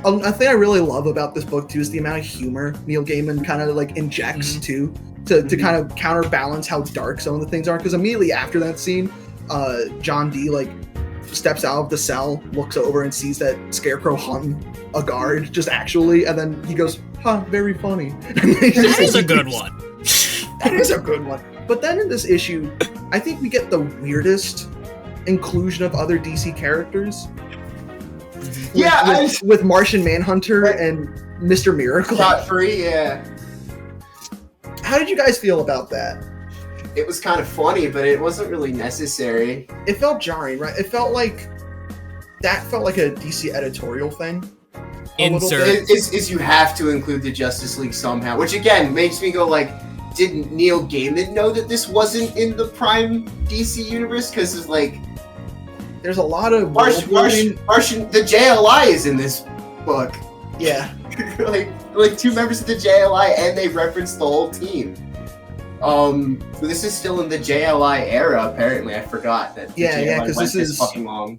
A thing I really love about this book too is the amount of humor Neil Gaiman kind of like injects too to kind of counterbalance how dark some of the things are. Because immediately after that scene, John D like steps out of the cell, looks over and sees that Scarecrow hung a guard just actually, and then he goes, "Huh, very funny." That is a good one. That is a good one. But then in this issue, I think we get the weirdest inclusion of other DC characters. With Martian Manhunter and Mr. Miracle. Shot free, yeah. How did you guys feel about that? It was kind of funny, but it wasn't really necessary. It felt jarring, right? It felt like a DC editorial thing. Insert. Is you have to include the Justice League somehow, which again makes me go like, did Neil Gaiman know that this wasn't in the Prime DC universe? Because it's like, there's a lot of Martian. The JLI is in this book. Yeah, like 2 members of the JLI, and they reference the whole team. This is still in the JLI era. Apparently, I forgot that. Because this is fucking long.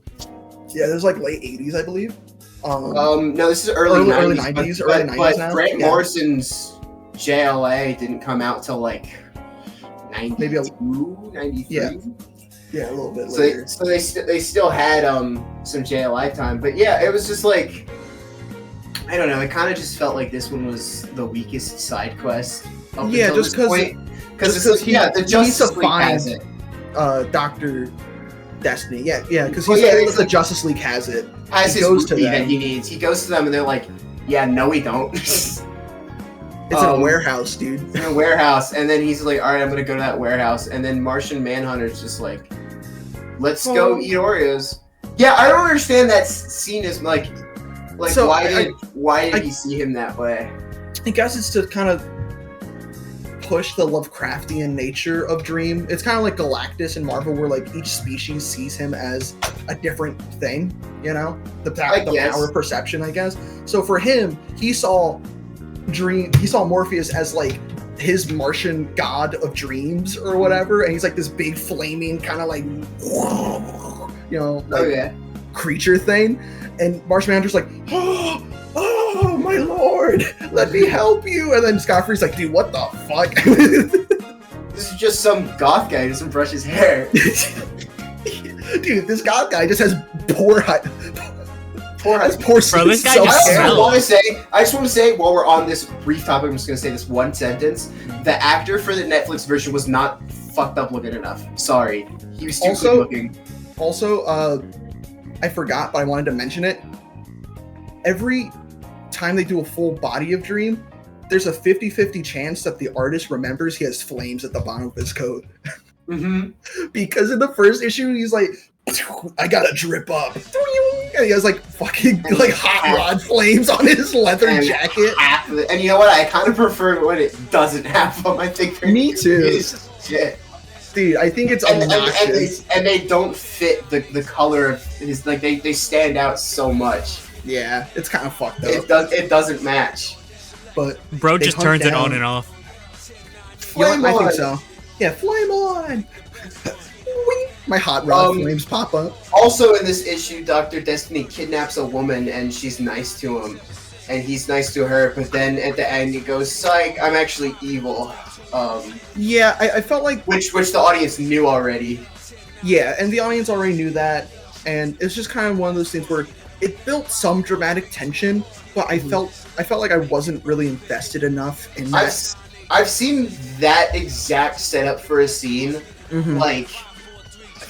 Yeah, this is like late '80s, I believe. No, this is early 90s. Early 90s now. Grant Morrison's JLA didn't come out till like 92, 93. Yeah, a little bit later. So they still had some JLI time, but yeah, it was just like, I don't know. It kind of just felt like this one was the weakest side quest. Just because the Justice League has it. Dr. Destiny, because the Justice League has it. Has his movie that he needs. He goes to them and they're like, "Yeah, no, we don't." It's in a warehouse, dude. It's in a warehouse, and then he's like, "All right, I'm gonna go to that warehouse." And then Martian Manhunter's just like, "Let's go eat Oreos." Yeah, I don't understand that scene is like so why did he see him that way? I guess it's to kind of push the Lovecraftian nature of Dream. It's kind of like Galactus in Marvel, where like each species sees him as a different thing. The power of perception, I guess. So for him, he saw Morpheus as like his Martian god of dreams or whatever, and he's like this big flaming kind of like, you know, like creature thing, and Martian Manhunter's like, oh my lord, let me help you, and then Scott Free's like, dude, what the fuck? This is just some goth guy who doesn't brush his hair. Dude, this goth guy just has poor Bro, this guy so just I just want to say, while we're on this brief topic, I'm just going to say this one sentence. The actor for the Netflix version was not fucked up looking enough. Sorry. He was too good looking. Also, I forgot, but I wanted to mention it. Every time they do a full body of Dream, there's a 50-50 chance that the artist remembers he has flames at the bottom of his coat. Mm-hmm. Because in the first issue, he's like, I gotta drip up. And he has like fucking like hot rod flames on his leather jacket. And you know what? I kind of prefer when it doesn't have them. I think me too. Shit. Dude, I think it's obnoxious. And they don't fit the color of his, like they stand out so much. Yeah, it's kind of fucked up. It doesn't match. But bro just turns it on and off. I think so. Yeah, flame on. My hot rod flames pop up. Also in this issue, Dr. Destiny kidnaps a woman and she's nice to him. And he's nice to her, but then at the end he goes, psych, I'm actually evil. Yeah, I felt like... Which the audience knew already. Yeah, and the audience already knew that. And it's just kind of one of those things where it built some dramatic tension, but I felt like I wasn't really invested enough in that. I've seen that exact setup for a scene, like...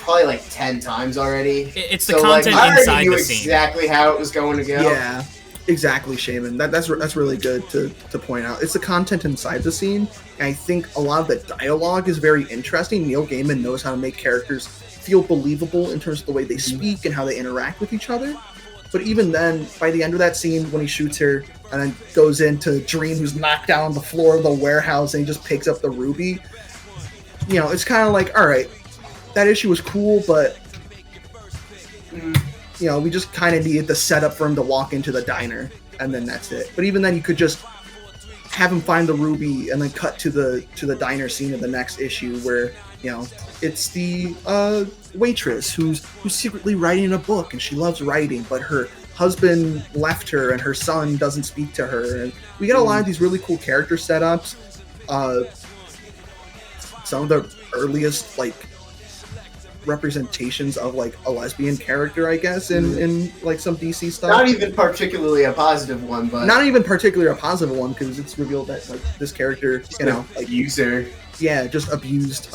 probably like 10 times already. It's the content inside the scene. I already knew exactly how it was going to go. Yeah, exactly, Shaymin. That's really good to point out. It's the content inside the scene, and I think a lot of the dialogue is very interesting. Neil Gaiman knows how to make characters feel believable in terms of the way they speak and how they interact with each other. But even then, by the end of that scene, when he shoots her and then goes into Dream, who's knocked down on the floor of the warehouse, and he just picks up the ruby, you know, it's kind of like, all right, that issue was cool, but you know, we just kind of needed the setup for him to walk into the diner, and then that's it. But even then, you could just have him find the ruby and then cut to the diner scene of the next issue, where you know it's the waitress who's secretly writing a book, and she loves writing, but her husband left her, and her son doesn't speak to her, and we get a lot of these really cool character setups. Some of the earliest like representations of like a lesbian character, I guess, in like some DC stuff. Not even particularly a positive one, but not even particularly a positive one, because it's revealed that like this character, you know, like user, yeah, just abused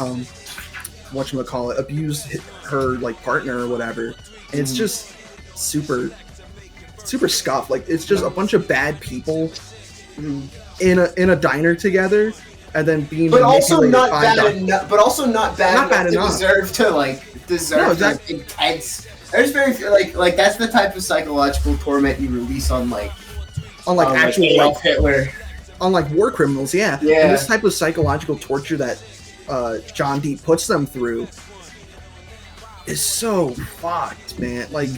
whatchamacallit, abused her like partner or whatever, and it's just super scuffed. Like it's just a bunch of bad people in a diner together. And then being, but also not bad enough. But also not bad enough to deserve intense. There's very like that's the type of psychological torment you release on actual Adolf Hitler, on like war criminals. Yeah. And this type of psychological torture that John Dee puts them through is so fucked, man. Like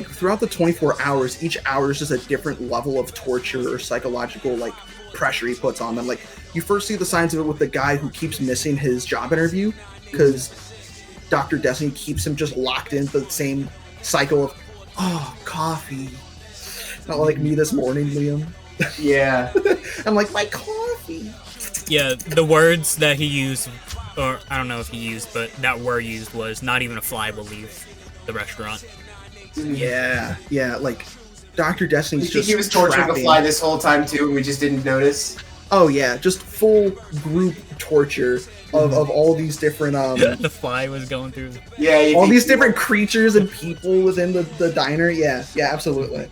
throughout the 24 hours, each hour is just a different level of torture or psychological like pressure he puts on them. Like you first see the signs of it with the guy who keeps missing his job interview because Dr. Destiny keeps him just locked into the same cycle of coffee. Not like me this morning, Liam. Yeah. I'm like, my coffee. Yeah, the words that he used, or I don't know if he used, but that word used was, not even a fly will leave the restaurant. Yeah, like Dr. Destiny's just he was torturing the fly this whole time too, and we just didn't notice. Oh yeah, just full group torture of all these different the fly was going through. Yeah, all these different creatures and people within the diner. Yeah, absolutely.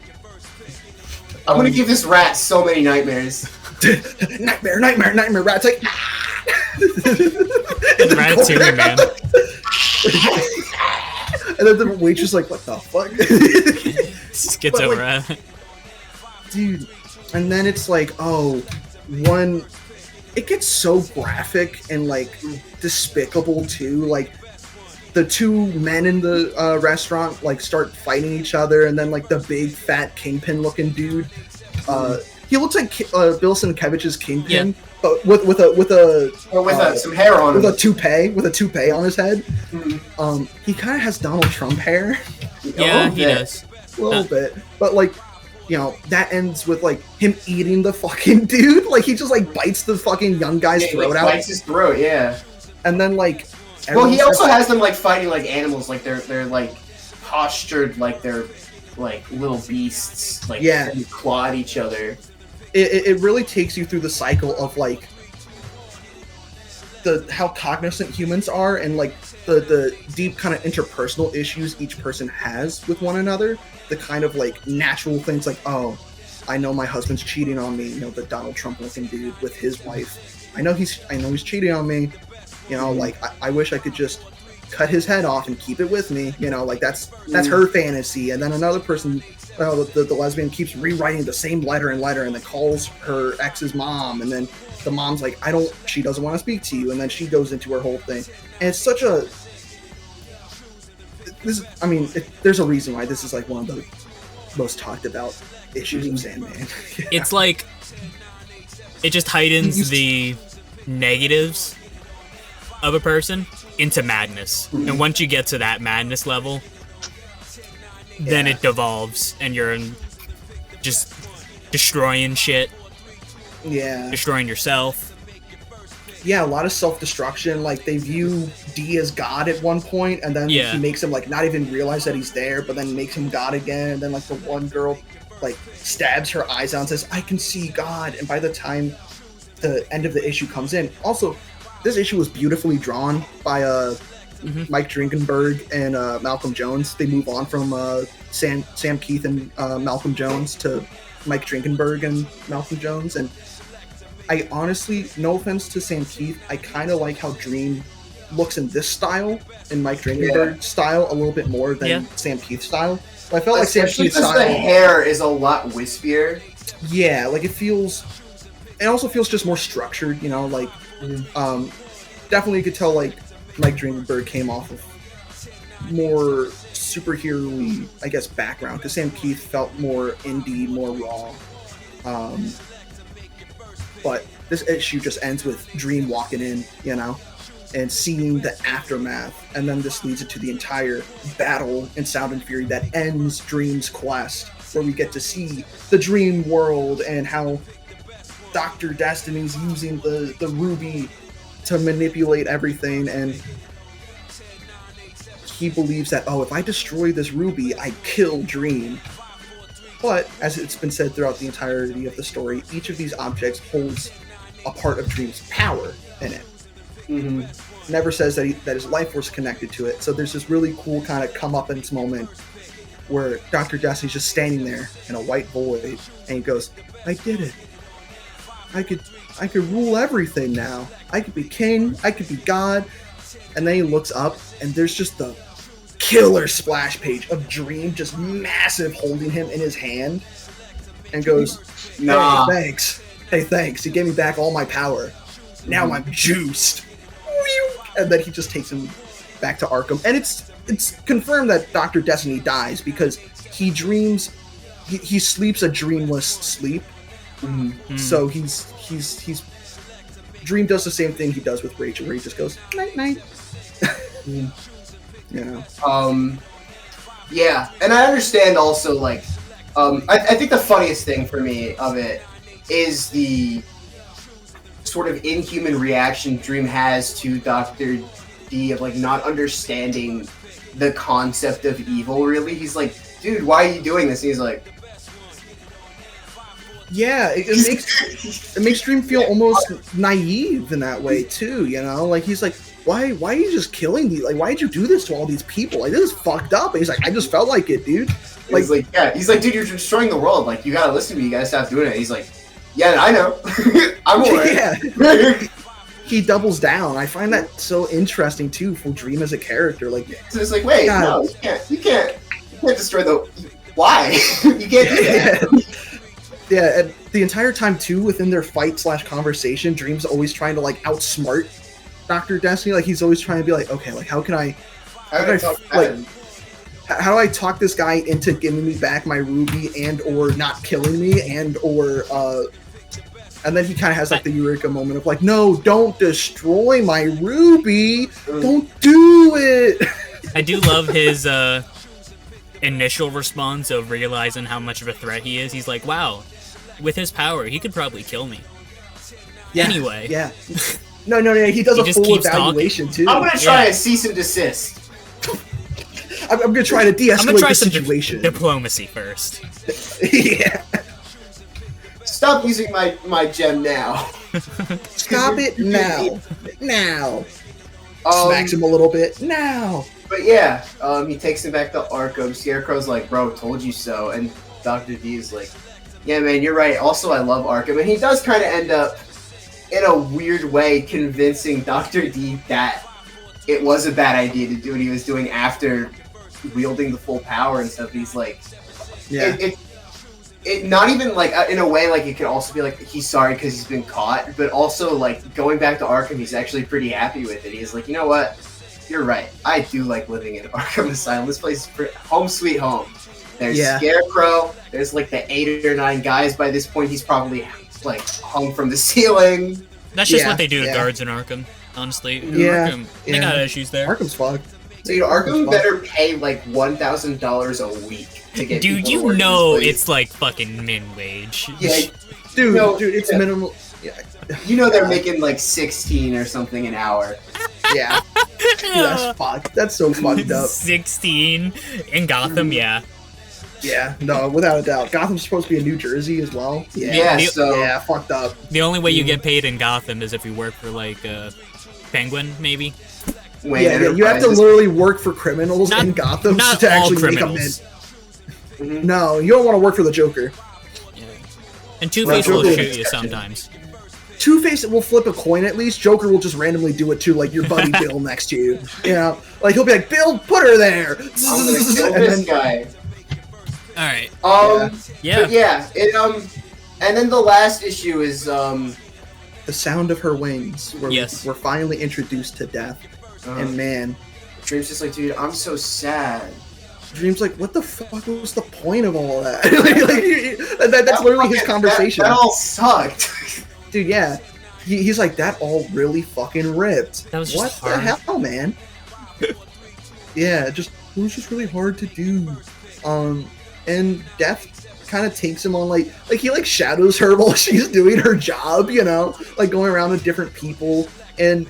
I'm gonna give this rat so many nightmares. nightmare. Rat's like. Ratatouille, man. And then the waitress like, what the fuck? Schizo rat. Dude, and then it's like, it gets so graphic and like despicable too. Like the two men in the restaurant like start fighting each other, and then like the big fat kingpin looking dude He looks like Bill Sienkiewicz's Kingpin, but with some hair on him. With a toupee on his head. Mm-hmm. He kind of has Donald Trump hair. Yeah, he does. A little bit. But, like, you know, that ends with, like, him eating the fucking dude. Like, he just, like, bites the fucking young guy's throat out. Bites his throat, yeah. And then, like... Well, he also has them, like, fighting like animals. Like, they're like, postured like they're, like, little beasts. Like, they claw at each other. It really takes you through the cycle of, like, how cognizant humans are and, like, the deep kind of interpersonal issues each person has with one another. The kind of, like, natural things like, oh, I know my husband's cheating on me, you know, the Donald Trump looking dude with his wife. I know he's cheating on me. You know, like, I wish I could just cut his head off and keep it with me. You know, like, that's her fantasy. And then another person... the lesbian keeps rewriting the same letter and then calls her ex's mom, and then the mom's like, she doesn't want to speak to you, and then she goes into her whole thing. And it's such a... there's a reason why this is, like, one of the most talked about issues of Sandman. Yeah. It's like, it just heightens the negatives of a person into madness. Mm-hmm. And once you get to that madness level, then it devolves, and you're just destroying shit. Yeah. Destroying yourself. Yeah, a lot of self-destruction. Like, they view D as God at one point, and then he makes him, like, not even realize that he's there, but then makes him God again, and then, like, the one girl, like, stabs her eyes out and says, I can see God, and by the time the end of the issue comes in... Also, this issue was beautifully drawn by Mike Drinkenberg and Malcolm Jones. They move on from Sam Keith and Malcolm Jones to Mike Drinkenberg and Malcolm Jones. And I honestly, no offense to Sam Keith, I kind of like how Dream looks in this style, in Mike Drinkenberg's style, a little bit more than Sam Keith's style. But I felt like Sam Keith's style... the hair is a lot wispier. Yeah, like it also feels just more structured, you know, like, definitely you could tell, like, Mike Drinkenberg came off of more superhero-y, I guess, background, because Sam Keith felt more indie, more raw. But this issue just ends with Dream walking in, you know, and seeing the aftermath, and then this leads into the entire battle in Sound and Fury that ends Dream's quest, where we get to see the Dream world and how Dr. Destiny's using the ruby to manipulate everything, and he believes that, if I destroy this ruby, I kill Dream. But, as it's been said throughout the entirety of the story, each of these objects holds a part of Dream's power in it. Mm-hmm. Never says that his life force connected to it, so there's this really cool kind of comeuppance moment where Dr. Destiny's just standing there in a white void, and he goes, I did it. I could rule everything now. I could be king, I could be God. And then he looks up, and there's just the killer splash page of Dream, just massive, holding him in his hand, and goes, nah. Hey, thanks. He gave me back all my power. Now I'm juiced. And then he just takes him back to Arkham. And it's confirmed that Dr. Destiny dies, because he dreams, he sleeps a dreamless sleep. Mm-hmm. So he's Dream does the same thing he does with Rachel, where he just goes night night. You know. Yeah, and I understand also, like, I think the funniest thing for me of it is the sort of inhuman reaction Dream has to Dr. D of, like, not understanding the concept of evil. Really, he's like, dude, why are you doing this? And he's like, yeah, it makes Dream feel almost naive in that way too, you know? Like, he's like, why are you just killing these? Like, why did you do this to all these people? Like, this is fucked up. And he's like, I just felt like it, dude. Like, he's like, dude, you're destroying the world. Like, you gotta listen to me. You gotta stop doing it. He's like, yeah, I know. I'm aware. Yeah. He doubles down. I find that so interesting too for Dream as a character. Like, so it's like, wait, no, you can't destroy the. Why? You can't do that. Yeah, and the entire time too, within their fight/conversation, Dream's always trying to, like, outsmart Dr. Destiny. Like, he's always trying to be like, okay, like, how can I how do I talk this guy into giving me back my ruby and or not killing me and or and then he kind of has like the eureka moment of like, no, don't destroy my ruby, don't do it. I do love his initial response of realizing how much of a threat he is. He's like, wow, with his power, he could probably kill me. Yeah, anyway. Yeah. No, he does a full evaluation too. I'm gonna try a cease and desist. I'm gonna try to de-escalate the situation. Diplomacy first. Yeah. Stop using my gem now. Stop it now. Now. Smacks him a little bit. Now. But yeah, he takes him back to Arkham. Scarecrow's like, bro, told you so. And Dr. D is like, yeah, man, you're right. Also, I love Arkham. And he does kind of end up, in a weird way, convincing Dr. D that it was a bad idea to do what he was doing after wielding the full power and stuff. He's like, yeah. It not even like in a way like it could also be like he's sorry because he's been caught, but also like going back to Arkham, he's actually pretty happy with it. He's like, you know what, you're right. I do like living in Arkham Asylum. This place is home sweet home. There's Scarecrow. There's like the 8 or 9 guys by this point. He's probably like hung from the ceiling. That's just what they do to guards in Arkham. Honestly, Arkham, they got issues there. Arkham's fucked. Dude, Arkham better pay like $1,000 a week. Dude, you know it's like fucking min wage. Yeah, dude, it's minimal. Yeah, you know they're making like 16 or something an hour. Yeah, dude, that's fucked. That's so fucked up. 16 in Gotham, yeah. Yeah, no, without a doubt. Gotham's supposed to be in New Jersey as well. Yeah, yeah, fucked up. The only way you get paid in Gotham is if you work for like Penguin, maybe. Yeah, you have to literally work for criminals in Gotham to actually make a mint. No, you don't want to work for the Joker. Yeah. And Two-Face will shoot you sometimes. Two-Face will flip a coin at least. Joker will just randomly do it to like your buddy Bill next to you. You know, like he'll be like, "Bill, put her there." This guy. All right. Yeah. And then the last issue is The Sound of Her Wings, where we're finally introduced to Death. And man, Dream's just like, dude, I'm so sad. Dream's like, what the fuck was the point of all that? That's literally his conversation. That all sucked. Dude, yeah. He's like, that all really fucking ripped. That was just what the hell, man? Yeah, it was just really hard to do. And Death kind of takes him on like he like shadows her while she's doing her job, you know, like going around with different people. And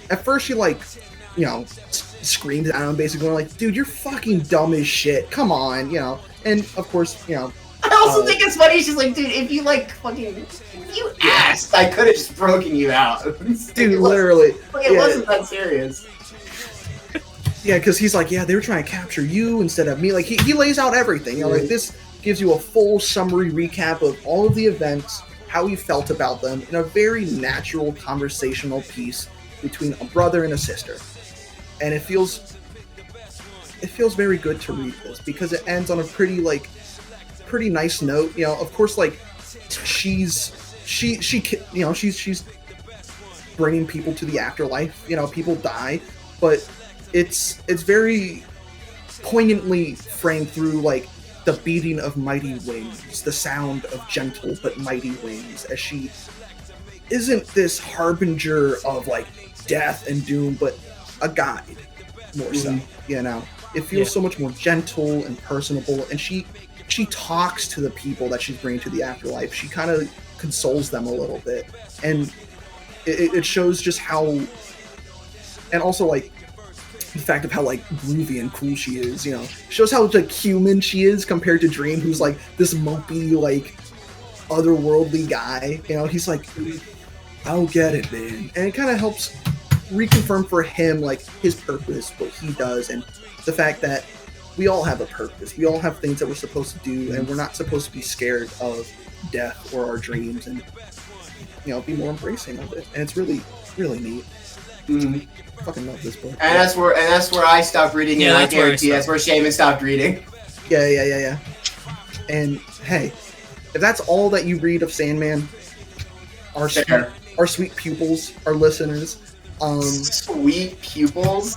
at first she like, you know, screams at him, basically going like, dude, you're fucking dumb as shit. Come on, you know. And of course, you know. I also think it's funny. She's like, dude, if you like fucking, if you asked, I could have just broken you out. Dude, literally. It wasn't that serious. Yeah, because he's like, yeah, they were trying to capture you instead of me. Like, he lays out everything. You know, like, this gives you a full summary recap of all of the events, how he felt about them, in a very natural conversational piece between a brother and a sister. And it feels very good to read this, because it ends on a pretty nice note. You know, of course, like, she's bringing people to the afterlife. You know, people die, but it's very poignantly framed through like the beating of mighty wings, the sound of gentle but mighty wings, as she isn't this harbinger of like death and doom, but a guide more so. You know, it feels so much more gentle and personable, and she talks to the people that she's bringing to the afterlife. She kind of consoles them a little bit, and it shows just how, and also like the fact of how like groovy and cool she is, you know, shows how like human she is compared to Dream, who's like this mopey, like otherworldly guy. You know, he's like, I don't get it, man. And it kind of helps reconfirm for him like his purpose, what he does, and the fact that we all have a purpose. We all have things that we're supposed to do, and we're not supposed to be scared of death or our dreams, and you know, be more embracing of it. And it's really, really neat. I fucking love this book. And that's where I stopped reading, and I guarantee that's where Shaymin stopped reading. Yeah. And hey, if that's all that you read of Sandman, our sweet pupils, our listeners, sweet pupils.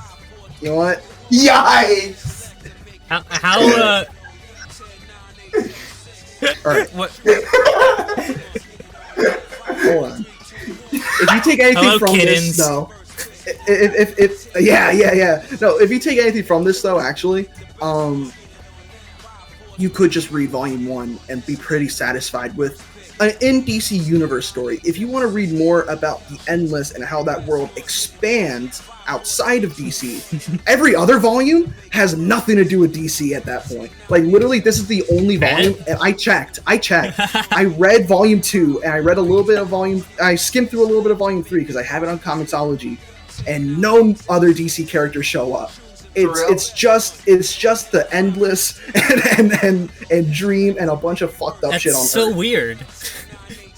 You know what? Yikes! How All right, what? hold on. If you take anything Hello, from kittens. this, though, if no, if you take anything from this, though, actually, you could just read Volume 1 and be pretty satisfied with an in DC Universe story. If you want to read more about the Endless and how that world expands outside of DC, every other volume has nothing to do with DC at that point. Like, literally, this is the only volume, and I checked. I read Volume 2, and I read a little bit of I skimmed through a little bit of Volume 3, because I have it on Comixology, and no other DC characters show up. It's just the Endless and Dream and a bunch of fucked up shit on That's so Earth. weird.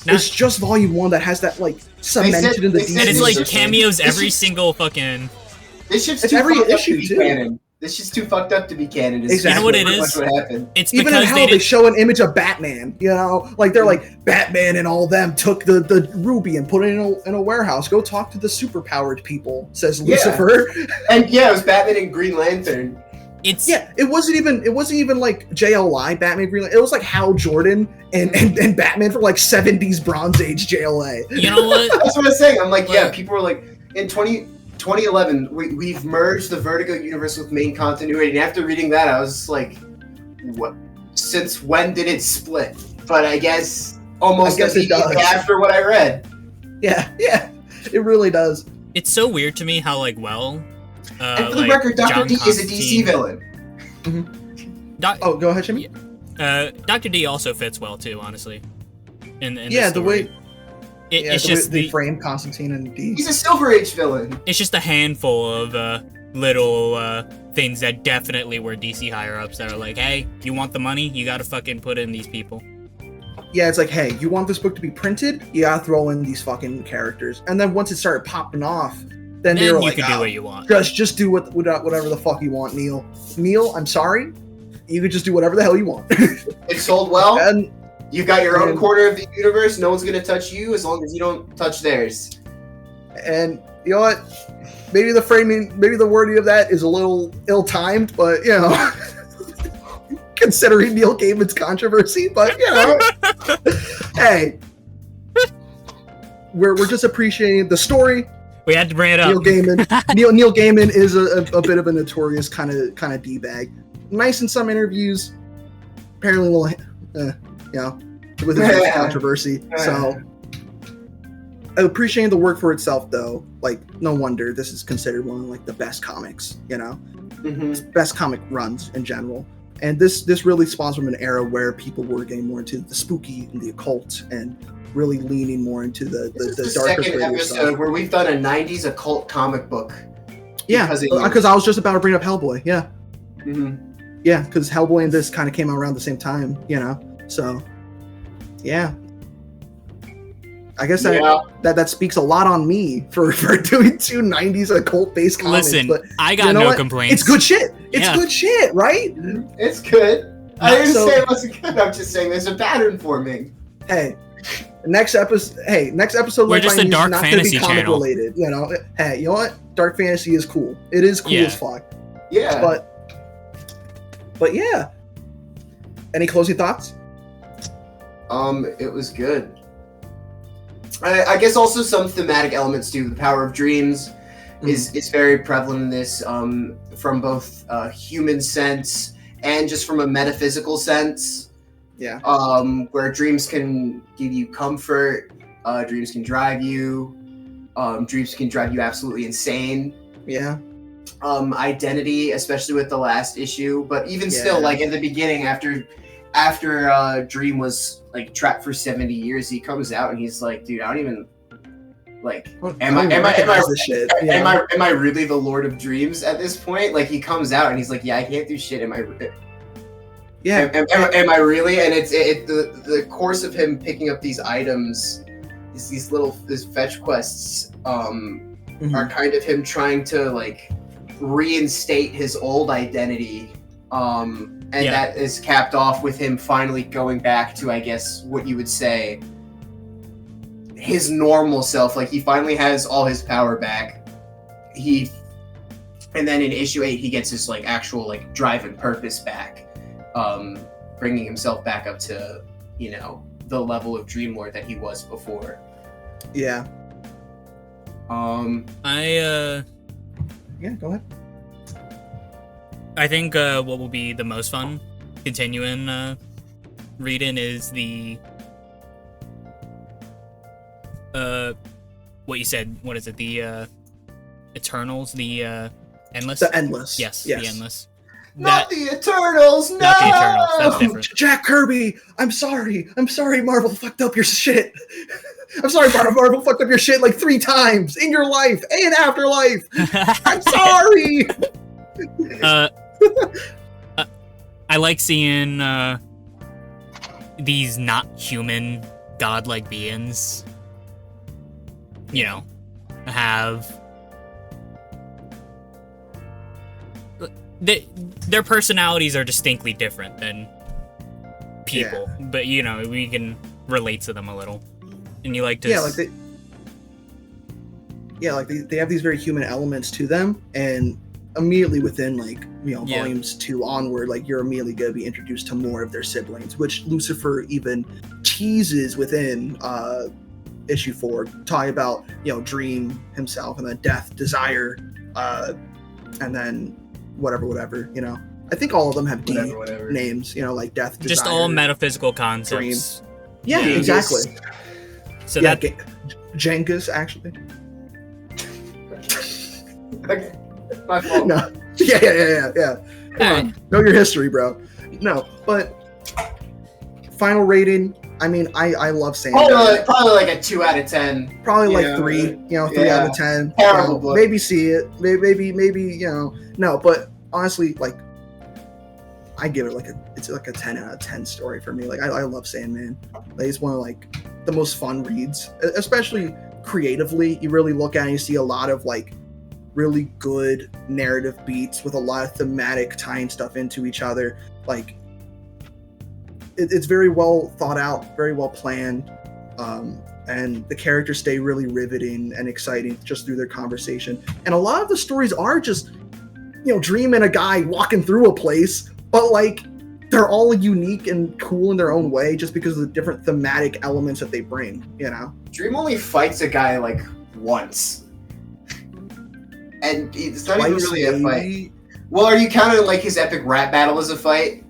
It's just Volume 1 that has that, like, cemented in the DC. And it's like universe. cameos every single fucking. This shit's It's too every fucked up issue, to be too. canon. This shit's too fucked up to be canon. Exactly. You know what it Pretty is? much what happened. It's Even because in Hell, they show an image of Batman, you know? Like, they're like, Batman and all them took the ruby and put it in a warehouse. Go talk to the superpowered people, says Lucifer. And yeah, it was Batman and Green Lantern. It's It wasn't even like JLI Batman Green Lantern. It was like Hal Jordan and Batman for like 70s Bronze Age JLA. You know what? That's what I was saying. I'm like, yeah, people were like, in 2011, we've merged the Vertigo universe with main continuity. And after reading that, I was like, what? Since when did it split? But I guess almost it does. after what I read. Yeah, it really does. It's so weird to me how like well. And for the like, record, Dr. John D is a DC Constantine- villain. Oh, go ahead, Jimmy. Dr. D also fits well too, honestly. In Yeah, this the story. way It's the just way they frame Constantine and D. He's a Silver Age villain. it's just a handful of little things that definitely were DC higher ups that are like, hey, you want the money? You gotta fucking put in these people. Yeah, it's like, hey, you want this book to be printed? You gotta throw in these fucking characters. And then once it started popping off, then they Then were you like, could do what you want. just do whatever the fuck you want, Neil. Neil, I'm sorry. You could just do whatever the hell you want. It sold well. And You've got your own and- corner of the universe. No one's gonna touch you as long as you don't touch theirs. And you know what? Maybe the wording of that is a little ill-timed, but, you know, considering Neil Gaiman's controversy, but, you know, hey, we're just appreciating the story. We had to bring it up. Neil Gaiman. Neil Gaiman is a bit of a notorious kind of d-bag. Nice in some interviews. Apparently, you know, with his controversy. So, appreciating the work for itself, though. Like, no wonder this is considered one of like the best comics. You know, best comic runs in general. And this really spawns from an era where people were getting more into the spooky and the occult and really leaning more into the darker second flavor episode stuff. where we've done a 90s occult comic book. Yeah, because I was just about to bring up Hellboy. Yeah. Mm-hmm. Yeah, because Hellboy and this kind of came out around the same time, you know. So, yeah. I guess that speaks a lot on me for doing two 90s occult-based comics. Listen, but I got you know no what? complaints. It's good shit. It's Yeah. good shit, right? It's good. I didn't So- say it wasn't good. I'm just saying there's a pattern forming. Hey, next episode. We're just a dark not gonna fantasy be comic channel. related. You know. Hey, you know what? Dark fantasy is cool. It is cool Yeah. as fuck. Yeah. But yeah. Any closing thoughts? It was good. I guess also some thematic elements too. The power of dreams is very prevalent in this, from both human sense and just from a metaphysical sense. Yeah. Where dreams can give you comfort, dreams can drive you, dreams can drive you absolutely insane. Yeah. Identity, especially with the last issue, but even Yeah. still, like in the beginning, after Dream was like trapped for 70 years, he comes out and he's like, dude, I don't even like, am I really the Lord of Dreams at this point? Like, he comes out and he's like, yeah, I can't do shit. Am I really? And it's the course of him picking up these items, these fetch quests, are kind of him trying to like reinstate his old identity. That is capped off with him finally going back to, I guess, what you would say, his normal self. Like, he finally has all his power back. He And then in issue 8, he gets his like actual like drive and purpose back, bringing himself back up to, you know, the level of Dream Lord that he was before. Yeah. Yeah, go ahead. I think what will be the most fun continuing reading is the what you said. What is it? The Eternals. The Endless. The Endless. Yes. The Endless. Not the Eternals. No. Not the Eternals. That's different. Jack Kirby. I'm sorry. Marvel fucked up your shit. I'm sorry, Marvel fucked up your shit like 3 times in your life and afterlife. I'm sorry. I like seeing these not human godlike beings, you know, have their personalities are distinctly different than people, but you know, we can relate to them a little. And you like to they have these very human elements to them, and immediately within volumes 2 onward, like you're immediately going to be introduced to more of their siblings, which Lucifer even teases within issue 4, talking about, you know, Dream himself, and then Death, Desire, and then whatever, you know. I think all of them have whatever names, you know, like Death, Desire, just all metaphysical concepts. Dream. Yeah, exactly. So that Jengas, actually. My fault. No. Yeah. Come on. Know your history, bro. No, but final rating. I mean, I love Sandman. Probably like a 2 out of 10. Probably like 3. You know, 3 out of 10. Terrible book. Maybe see it. Maybe you know. No, but honestly, like, I give it it's like a 10 out of 10 story for me. Like, I love Sandman. Like, it's one of like the most fun reads, especially creatively. You really look at it and you see a lot of like really good narrative beats with a lot of thematic tying stuff into each other. Like, it's very well thought out, very well planned, and the characters stay really riveting and exciting just through their conversation. And a lot of the stories are just, you know, Dream and a guy walking through a place, but like they're all unique and cool in their own way just because of the different thematic elements that they bring, you know? Dream only fights a guy like once. And it's not even really a fight. Well, are you counting like his epic rap battle as a fight?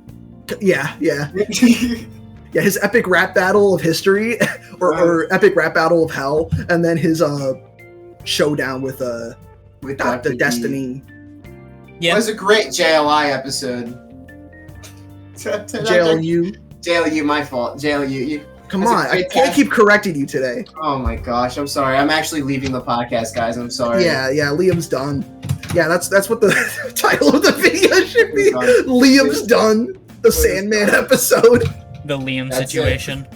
Yeah. Yeah, his epic rap battle of history or epic rap battle of hell, and then his showdown with Dr. Destiny. Yeah. It was a great JLI episode. JLU, my fault. JLU. Come on, I can't keep correcting you today. Oh my gosh, I'm sorry. I'm actually leaving the podcast, guys. I'm sorry. Yeah, Liam's done. Yeah, that's what the title of the video should be. Liam's done. The Sandman episode. The Liam situation.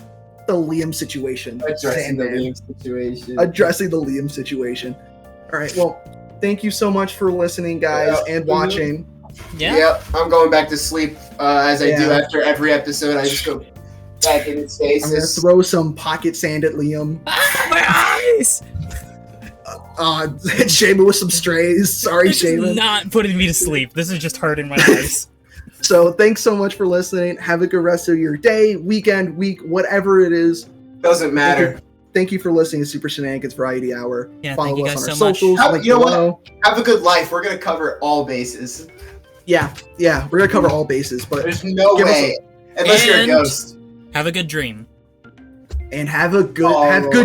The Liam situation. Addressing the Liam situation. All right, well, thank you so much for listening, guys, and watching. Yeah. Yep, I'm going back to sleep as I do after every episode. I just go back in stasis. I'm going to throw some pocket sand at Liam. My eyes! Shaymin with some strays. Sorry, Shaymin. This is not putting me to sleep. This is just hurting my eyes. So thanks so much for listening. Have a good rest of your day, weekend, week, whatever it is. Doesn't matter. Thank you for listening to Super Shenanigans Variety Hour. Yeah, follow thank you us guys on our so socials. much. You know what? Have a good life. We're going to cover all bases. Yeah, we're going to cover all bases. But there's no way. Unless you're a ghost. Have a good dream. And have good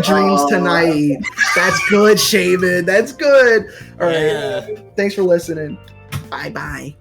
dreams tonight. That's good, Shaymin. That's good. All right. Thanks for listening. Bye-bye.